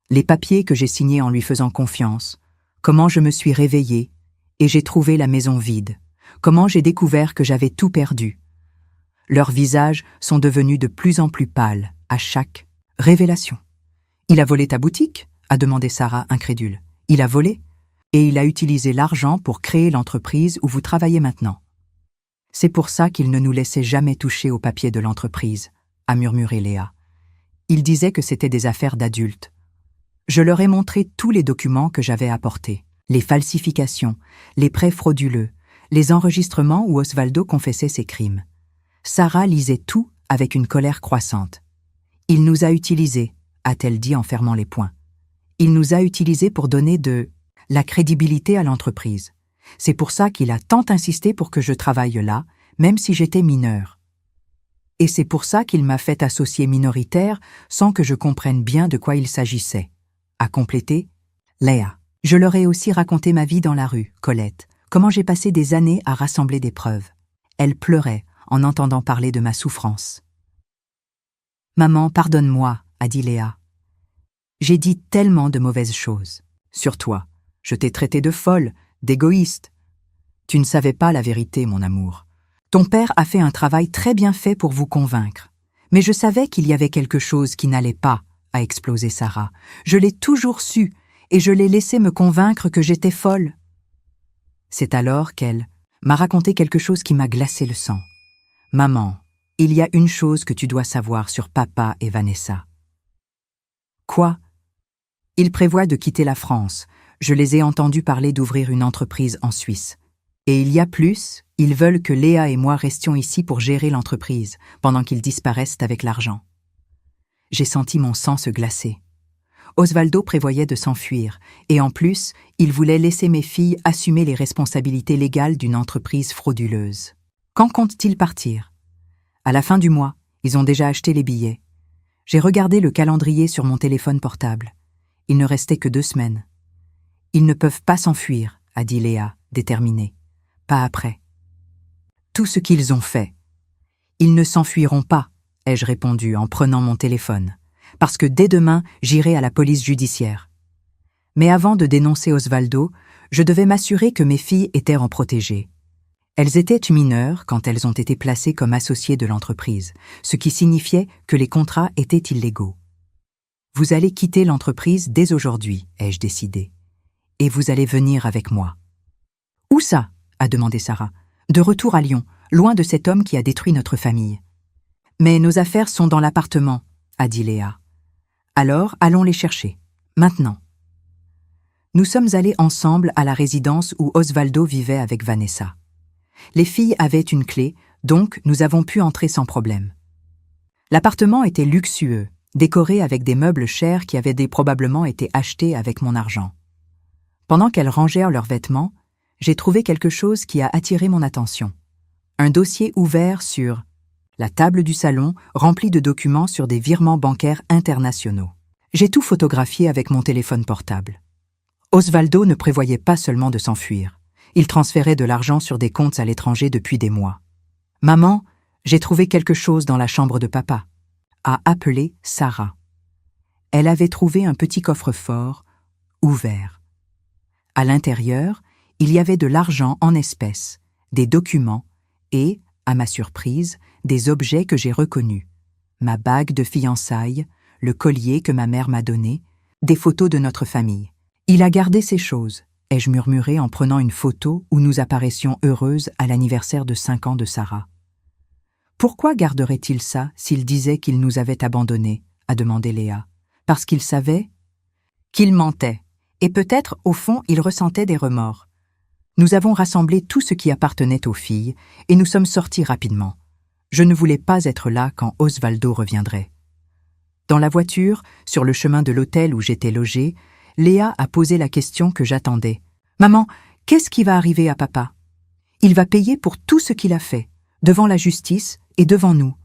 Les papiers que j'ai signés en lui faisant confiance, comment je me suis réveillée et j'ai trouvé la maison vide, comment j'ai découvert que j'avais tout perdu. Leurs visages sont devenus de plus en plus pâles à chaque révélation. « Il a volé ta boutique ?» a demandé Sarah, incrédule. « Il a volé ? Et il a utilisé l'argent pour créer l'entreprise où vous travaillez maintenant. » « C'est pour ça qu'il ne nous laissait jamais toucher aux papiers de l'entreprise, » a murmuré Léa. « Il disait que c'était des affaires d'adultes. » Je leur ai montré tous les documents que j'avais apportés, les falsifications, les prêts frauduleux, les enregistrements où Osvaldo confessait ses crimes. Sarah lisait tout avec une colère croissante. « Il nous a utilisés, » a-t-elle dit en fermant les poings. « Il nous a utilisés pour donner de la crédibilité à l'entreprise. C'est pour ça qu'il a tant insisté pour que je travaille là, même si j'étais mineure. Et c'est pour ça qu'il m'a fait associer minoritaire sans que je comprenne bien de quoi il s'agissait. » A complété Léa. Je leur ai aussi raconté ma vie dans la rue, Colette, comment j'ai passé des années à rassembler des preuves. Elle pleurait en entendant parler de ma souffrance. « Maman, pardonne-moi, » a dit Léa. « J'ai dit tellement de mauvaises choses. Sur toi, je t'ai traité de folle, d'égoïste. Tu ne savais pas la vérité, mon amour. Ton père a fait un travail très bien fait pour vous convaincre. Mais je savais qu'il y avait quelque chose qui n'allait pas, » a explosé Sarah. « Je l'ai toujours su, et je l'ai laissé me convaincre que j'étais folle. » C'est alors qu'elle m'a raconté quelque chose qui m'a glacé le sang. « Maman, il y a une chose que tu dois savoir sur papa et Vanessa. »« Quoi ? » ?»« Ils prévoient de quitter la France. Je les ai entendus parler d'ouvrir une entreprise en Suisse. Et il y a plus, ils veulent que Léa et moi restions ici pour gérer l'entreprise, pendant qu'ils disparaissent avec l'argent. J'ai senti mon sang se glacer. Osvaldo prévoyait de s'enfuir, et en plus, il voulait laisser mes filles assumer les responsabilités légales d'une entreprise frauduleuse. Quand comptent-ils partir? À la fin du mois, ils ont déjà acheté les billets. J'ai regardé le calendrier sur mon téléphone portable. Il ne restait que 2 semaines. Ils ne peuvent pas s'enfuir, a dit Léa, déterminée. Pas après. Tout ce qu'ils ont fait. Ils ne s'enfuiront pas, ai-je répondu en prenant mon téléphone, parce que dès demain, j'irai à la police judiciaire. Mais avant de dénoncer Osvaldo, je devais m'assurer que mes filles étaient en protégé. Elles étaient mineures quand elles ont été placées comme associées de l'entreprise, ce qui signifiait que les contrats étaient illégaux. Vous allez quitter l'entreprise dès aujourd'hui, ai-je décidé. Et vous allez venir avec moi. Où ça? A demandé Sarah. De retour à Lyon, loin de cet homme qui a détruit notre famille. Mais nos affaires sont dans l'appartement, a dit Léa. Alors, allons les chercher. Maintenant. Nous sommes allés ensemble à la résidence où Osvaldo vivait avec Vanessa. Les filles avaient une clé, donc nous avons pu entrer sans problème. L'appartement était luxueux, décoré avec des meubles chers qui avaient probablement été achetés avec mon argent. Pendant qu'elles rangèrent leurs vêtements, j'ai trouvé quelque chose qui a attiré mon attention. Un dossier ouvert sur la table du salon rempli de documents sur des virements bancaires internationaux. J'ai tout photographié avec mon téléphone portable. Osvaldo ne prévoyait pas seulement de s'enfuir. Il transférait de l'argent sur des comptes à l'étranger depuis des mois. « Maman, j'ai trouvé quelque chose dans la chambre de papa », a appelé Sarah. Elle avait trouvé un petit coffre-fort ouvert. À l'intérieur, il y avait de l'argent en espèces, des documents et, à ma surprise, des objets que j'ai reconnus. Ma bague de fiançailles, le collier que ma mère m'a donné, des photos de notre famille. Il a gardé ces choses, ai-je murmuré en prenant une photo où nous apparaissions heureuses à l'anniversaire de 5 ans de Sarah. Pourquoi garderait-il ça s'il disait qu'il nous avait abandonnés, a demandé Léa. Parce qu'il savait qu'il mentait, et peut-être, au fond, il ressentait des remords. Nous avons rassemblé tout ce qui appartenait aux filles, et nous sommes sortis rapidement. Je ne voulais pas être là quand Osvaldo reviendrait. Dans la voiture, sur le chemin de l'hôtel où j'étais logée, Léa a posé la question que j'attendais. « Maman, qu'est-ce qui va arriver à papa? Il va payer pour tout ce qu'il a fait, devant la justice et devant nous.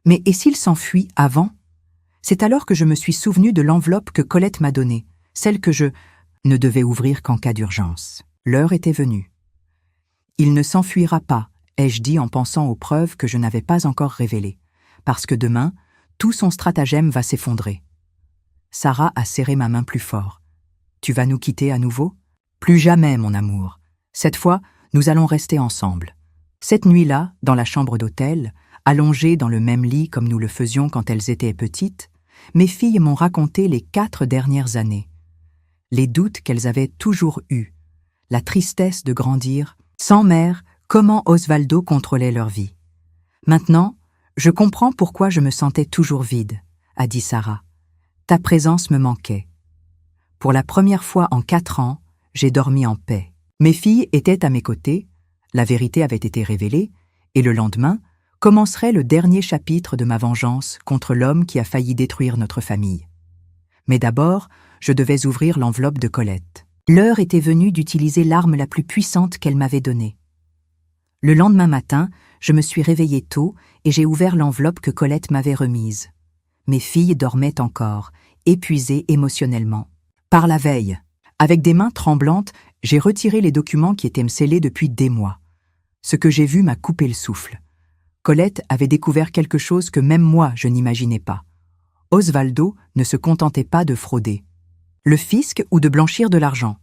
Mais et s'il s'enfuit avant? C'est alors que je me suis souvenue de l'enveloppe que Colette m'a donnée, celle que je ne devais ouvrir qu'en cas d'urgence. L'heure était venue. Il ne s'enfuira pas, ai-je dit en pensant aux preuves que je n'avais pas encore révélées, parce que demain, tout son stratagème va s'effondrer. Sarah a serré ma main plus fort. « Tu vas nous quitter à nouveau? Plus jamais, mon amour. Cette fois, nous allons rester ensemble. » Cette nuit-là, dans la chambre d'hôtel, allongées dans le même lit comme nous le faisions quand elles étaient petites, mes filles m'ont raconté les 4 dernières années. Les doutes qu'elles avaient toujours eus, la tristesse de grandir, sans mère, comment Osvaldo contrôlait leur vie. Maintenant, je comprends pourquoi je me sentais toujours vide, a dit Sarah. Ta présence me manquait. Pour la première fois en 4 ans, j'ai dormi en paix. Mes filles étaient à mes côtés, la vérité avait été révélée, et le lendemain commencerait le dernier chapitre de ma vengeance contre l'homme qui a failli détruire notre famille. Mais d'abord, je devais ouvrir l'enveloppe de Colette. L'heure était venue d'utiliser l'arme la plus puissante qu'elle m'avait donnée. Le lendemain matin, je me suis réveillée tôt et j'ai ouvert l'enveloppe que Colette m'avait remise. Mes filles dormaient encore, épuisées émotionnellement. Par la veille, avec des mains tremblantes, j'ai retiré les documents qui étaient scellés depuis des mois. Ce que j'ai vu m'a coupé le souffle. Colette avait découvert quelque chose que même moi je n'imaginais pas. Osvaldo ne se contentait pas de frauder. Le fisc ou de blanchir de l'argent.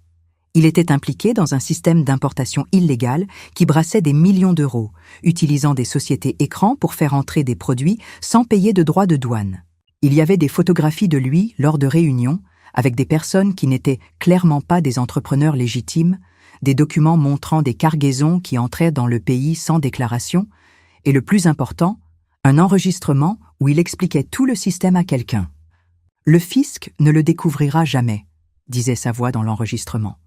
Il était impliqué dans un système d'importation illégale qui brassait des millions d'euros, utilisant des sociétés écrans pour faire entrer des produits sans payer de droits de douane. Il y avait des photographies de lui lors de réunions, avec des personnes qui n'étaient clairement pas des entrepreneurs légitimes, des documents montrant des cargaisons qui entraient dans le pays sans déclaration, et le plus important, un enregistrement où il expliquait tout le système à quelqu'un. « Le fisc ne le découvrira jamais », disait sa voix dans l'enregistrement.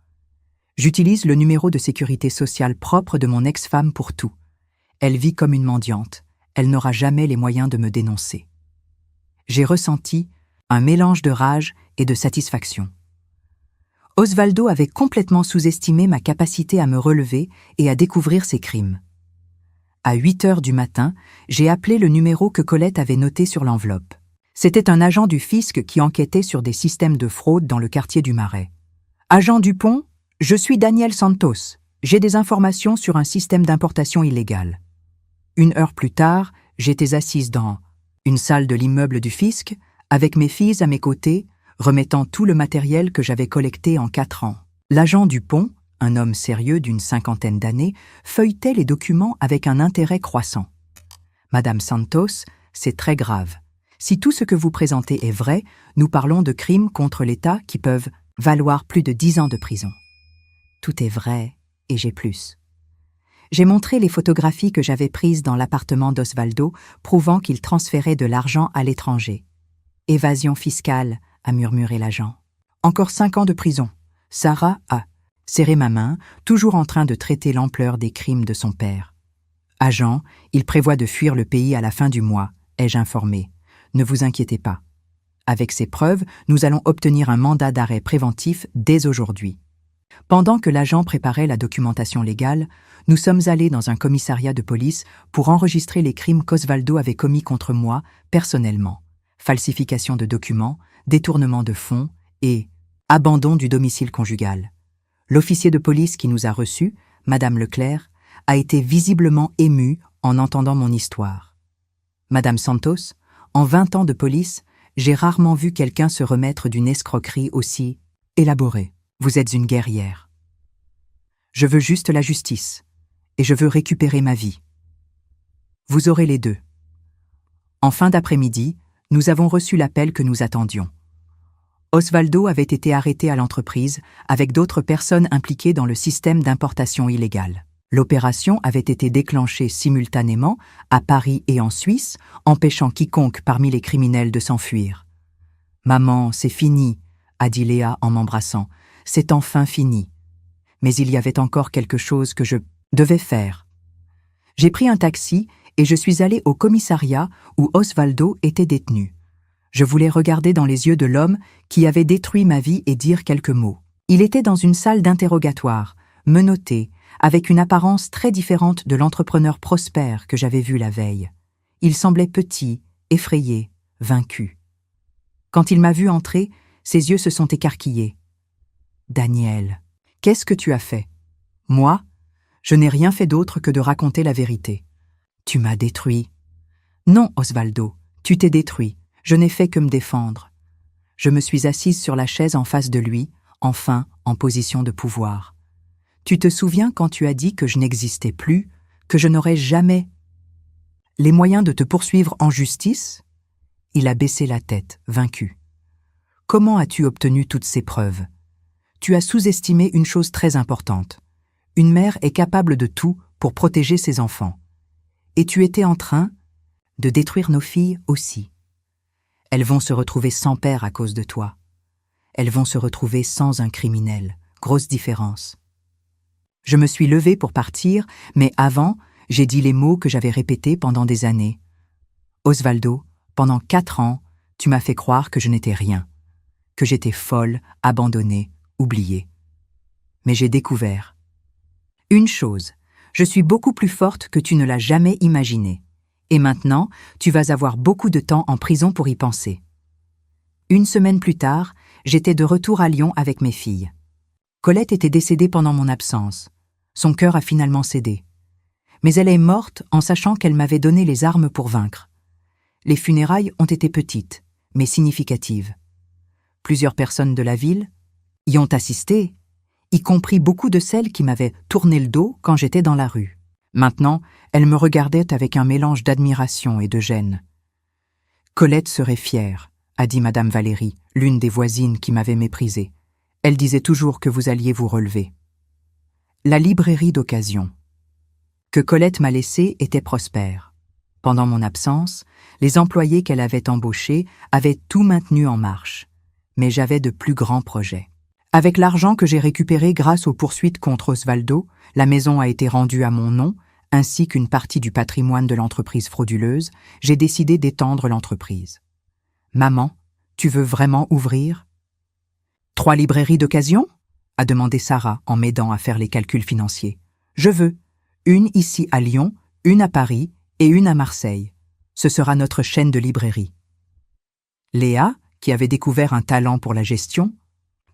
J'utilise le numéro de sécurité sociale propre de mon ex-femme pour tout. Elle vit comme une mendiante. Elle n'aura jamais les moyens de me dénoncer. J'ai ressenti un mélange de rage et de satisfaction. Osvaldo avait complètement sous-estimé ma capacité à me relever et à découvrir ses crimes. À 8 heures du matin, j'ai appelé le numéro que Colette avait noté sur l'enveloppe. C'était un agent du fisc qui enquêtait sur des systèmes de fraude dans le quartier du Marais. « Agent Dupont, je suis Daniel Santos. J'ai des informations sur un système d'importation illégale. » 1 heure plus tard, j'étais assise dans une salle de l'immeuble du fisc, avec mes filles à mes côtés, remettant tout le matériel que j'avais collecté en 4 ans. L'agent Dupont, un homme sérieux d'une 50aine d'années, feuilletait les documents avec un intérêt croissant. « Madame Santos, c'est très grave. Si tout ce que vous présentez est vrai, nous parlons de crimes contre l'État qui peuvent valoir plus de 10 ans de prison. » Tout est vrai, et j'ai plus. J'ai montré les photographies que j'avais prises dans l'appartement d'Osvaldo, prouvant qu'il transférait de l'argent à l'étranger. « Évasion fiscale », a murmuré l'agent. « Encore 5 ans de prison. » Sarah a serré ma main, toujours en train de traiter l'ampleur des crimes de son père. « Agent, il prévoit de fuir le pays à la fin du mois, ai-je informé. Ne vous inquiétez pas. Avec ces preuves, nous allons obtenir un mandat d'arrêt préventif dès aujourd'hui. » Pendant que l'agent préparait la documentation légale, nous sommes allés dans un commissariat de police pour enregistrer les crimes qu'Osvaldo avait commis contre moi, personnellement. Falsification de documents, détournement de fonds et abandon du domicile conjugal. L'officier de police qui nous a reçus, Madame Leclerc, a été visiblement émue en entendant mon histoire. Madame Santos, en 20 ans de police, j'ai rarement vu quelqu'un se remettre d'une escroquerie aussi élaborée. Vous êtes une guerrière. Je veux juste la justice, et je veux récupérer ma vie. Vous aurez les deux. En fin d'après-midi, nous avons reçu l'appel que nous attendions. Osvaldo avait été arrêté à l'entreprise avec d'autres personnes impliquées dans le système d'importation illégale. L'opération avait été déclenchée simultanément à Paris et en Suisse, empêchant quiconque parmi les criminels de s'enfuir. « Maman, c'est fini », a dit Léa en m'embrassant. « C'est enfin fini. » Mais il y avait encore quelque chose que je devais faire. J'ai pris un taxi et je suis allé au commissariat où Osvaldo était détenu. Je voulais regarder dans les yeux de l'homme qui avait détruit ma vie et dire quelques mots. Il était dans une salle d'interrogatoire, menotté, avec une apparence très différente de l'entrepreneur prospère que j'avais vu la veille. Il semblait petit, effrayé, vaincu. Quand il m'a vu entrer, ses yeux se sont écarquillés. « Daniel, qu'est-ce que tu as fait ? » ?»« Moi, je n'ai rien fait d'autre que de raconter la vérité. »« Tu m'as détruit. »« Non, Osvaldo, tu t'es détruit. Je n'ai fait que me défendre. » Je me suis assise sur la chaise en face de lui, enfin en position de pouvoir. « Tu te souviens quand tu as dit que je n'existais plus, que je n'aurais jamais les moyens de te poursuivre en justice ?» Il a baissé la tête, vaincu. « Comment as-tu obtenu toutes ces preuves ? Tu as sous-estimé une chose très importante. Une mère est capable de tout pour protéger ses enfants. Et tu étais en train de détruire nos filles aussi. Elles vont se retrouver sans père à cause de toi. Elles vont se retrouver sans un criminel. Grosse différence. » Je me suis levée pour partir, mais avant, j'ai dit les mots que j'avais répétés pendant des années. « Osvaldo, pendant 4 ans, tu m'as fait croire que je n'étais rien, que j'étais folle, abandonnée, oubliée. Mais j'ai découvert. Une chose, je suis beaucoup plus forte que tu ne l'as jamais imaginé. Et maintenant, tu vas avoir beaucoup de temps en prison pour y penser. » 1 semaine plus tard, j'étais de retour à Lyon avec mes filles. Colette était décédée pendant mon absence. Son cœur a finalement cédé. Mais elle est morte en sachant qu'elle m'avait donné les armes pour vaincre. Les funérailles ont été petites, mais significatives. Plusieurs personnes de la ville y ont assisté, y compris beaucoup de celles qui m'avaient tourné le dos quand j'étais dans la rue. Maintenant, elles me regardaient avec un mélange d'admiration et de gêne. « Colette serait fière », a dit Madame Valérie, l'une des voisines qui m'avait méprisée. Elle disait toujours que vous alliez vous relever. La librairie d'occasion que Colette m'a laissée était prospère. Pendant mon absence, les employés qu'elle avait embauchés avaient tout maintenu en marche. Mais j'avais de plus grands projets. Avec l'argent que j'ai récupéré grâce aux poursuites contre Osvaldo, la maison a été rendue à mon nom, ainsi qu'une partie du patrimoine de l'entreprise frauduleuse. J'ai décidé d'étendre l'entreprise. Maman, tu veux vraiment ouvrir 3 librairies d'occasion a demandé Sarah en m'aidant à faire les calculs financiers. Je veux. Une ici à Lyon, une à Paris et une à Marseille. Ce sera notre chaîne de librairies. Léa, qui avait découvert un talent pour la gestion,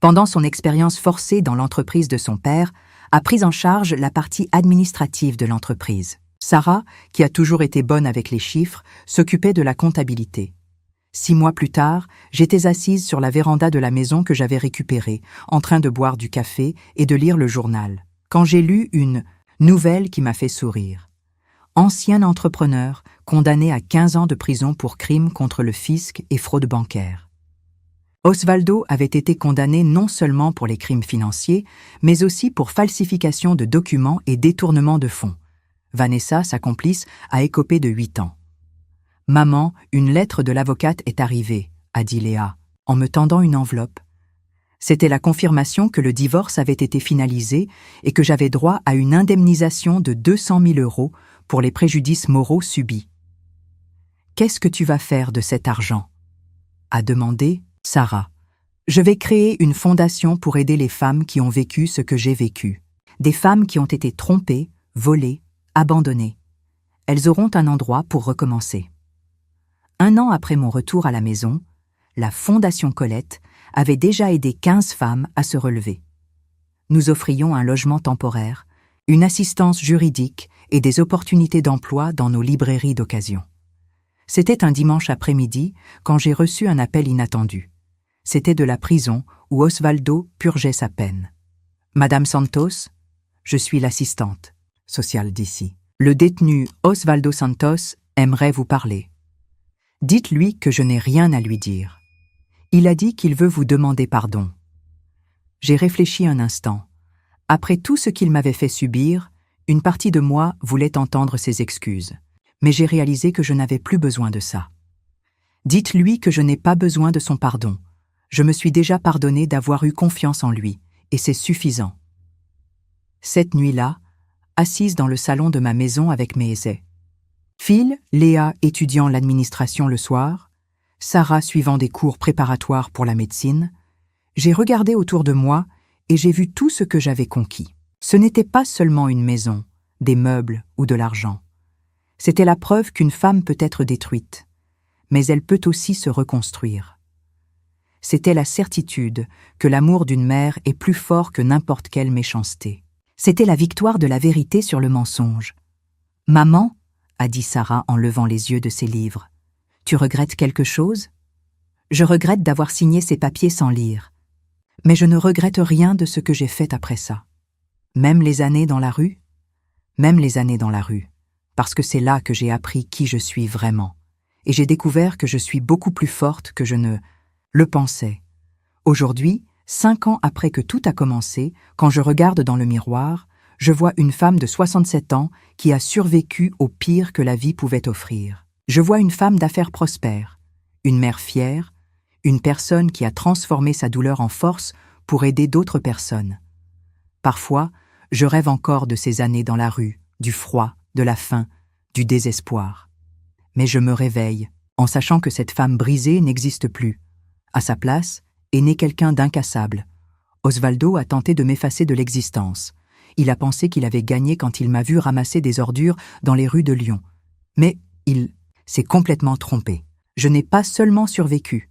pendant son expérience forcée dans l'entreprise de son père, a pris en charge la partie administrative de l'entreprise. Sarah, qui a toujours été bonne avec les chiffres, s'occupait de la comptabilité. 6 mois plus tard, j'étais assise sur la véranda de la maison que j'avais récupérée, en train de boire du café et de lire le journal, quand j'ai lu une nouvelle qui m'a fait sourire. Ancien entrepreneur, condamné à 15 ans de prison pour crimes contre le fisc et fraude bancaire. Osvaldo avait été condamné non seulement pour les crimes financiers, mais aussi pour falsification de documents et détournement de fonds. Vanessa, sa complice, a écopé de 8 ans. « Maman, une lettre de l'avocate est arrivée », a dit Léa, en me tendant une enveloppe. C'était la confirmation que le divorce avait été finalisé et que j'avais droit à une indemnisation de 200 000 € pour les préjudices moraux subis. « Qu'est-ce que tu vas faire de cet argent ?» a demandé Sarah. « Je vais créer une fondation pour aider les femmes qui ont vécu ce que j'ai vécu. Des femmes qui ont été trompées, volées, abandonnées. Elles auront un endroit pour recommencer. » 1 an après mon retour à la maison, la Fondation Colette avait déjà aidé 15 femmes à se relever. Nous offrions un logement temporaire, une assistance juridique et des opportunités d'emploi dans nos librairies d'occasion. C'était un dimanche après-midi quand j'ai reçu un appel inattendu. C'était de la prison où Osvaldo purgeait sa peine. « Madame Santos, je suis l'assistante sociale d'ici. Le détenu Osvaldo Santos aimerait vous parler. Dites-lui que je n'ai rien à lui dire. Il a dit qu'il veut vous demander pardon. » J'ai réfléchi un instant. Après tout ce qu'il m'avait fait subir, une partie de moi voulait entendre ses excuses. Mais j'ai réalisé que je n'avais plus besoin de ça. Dites-lui que je n'ai pas besoin de son pardon. Je me suis déjà pardonné d'avoir eu confiance en lui, et c'est suffisant. Cette nuit-là, assise dans le salon de ma maison avec mes aissés. Phil, Léa étudiant l'administration le soir, Sarah suivant des cours préparatoires pour la médecine, j'ai regardé autour de moi et j'ai vu tout ce que j'avais conquis. Ce n'était pas seulement une maison, des meubles ou de l'argent. C'était la preuve qu'une femme peut être détruite, mais elle peut aussi se reconstruire. C'était la certitude que l'amour d'une mère est plus fort que n'importe quelle méchanceté. C'était la victoire de la vérité sur le mensonge. « Maman », a dit Sarah en levant les yeux de ses livres, « tu regrettes quelque chose ?»« Je regrette d'avoir signé ces papiers sans lire. Mais je ne regrette rien de ce que j'ai fait après ça. Même les années dans la rue ? Même les années dans la rue, parce que c'est là que j'ai appris qui je suis vraiment. Et j'ai découvert que je suis beaucoup plus forte que je ne le pensais. Aujourd'hui, 5 ans après que tout a commencé, quand je regarde dans le miroir, je vois une femme de 67 ans qui a survécu au pire que la vie pouvait offrir. Je vois une femme d'affaires prospère, une mère fière, une personne qui a transformé sa douleur en force pour aider d'autres personnes. Parfois, je rêve encore de ces années dans la rue, du froid, de la faim, du désespoir. Mais je me réveille en sachant que cette femme brisée n'existe plus. À sa place est né quelqu'un d'incassable. Osvaldo a tenté de m'effacer de l'existence. Il a pensé qu'il avait gagné quand il m'a vu ramasser des ordures dans les rues de Lyon. Mais il s'est complètement trompé. Je n'ai pas seulement survécu.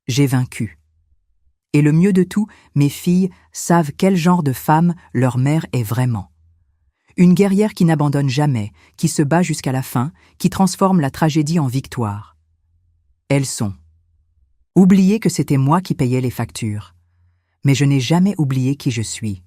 J'ai vaincu. Et le mieux de tout, mes filles savent quel genre de femme leur mère est vraiment. Une guerrière qui n'abandonne jamais, qui se bat jusqu'à la fin, qui transforme la tragédie en victoire. Elles sont. Oubliez que c'était moi qui payais les factures. Mais je n'ai jamais oublié qui je suis.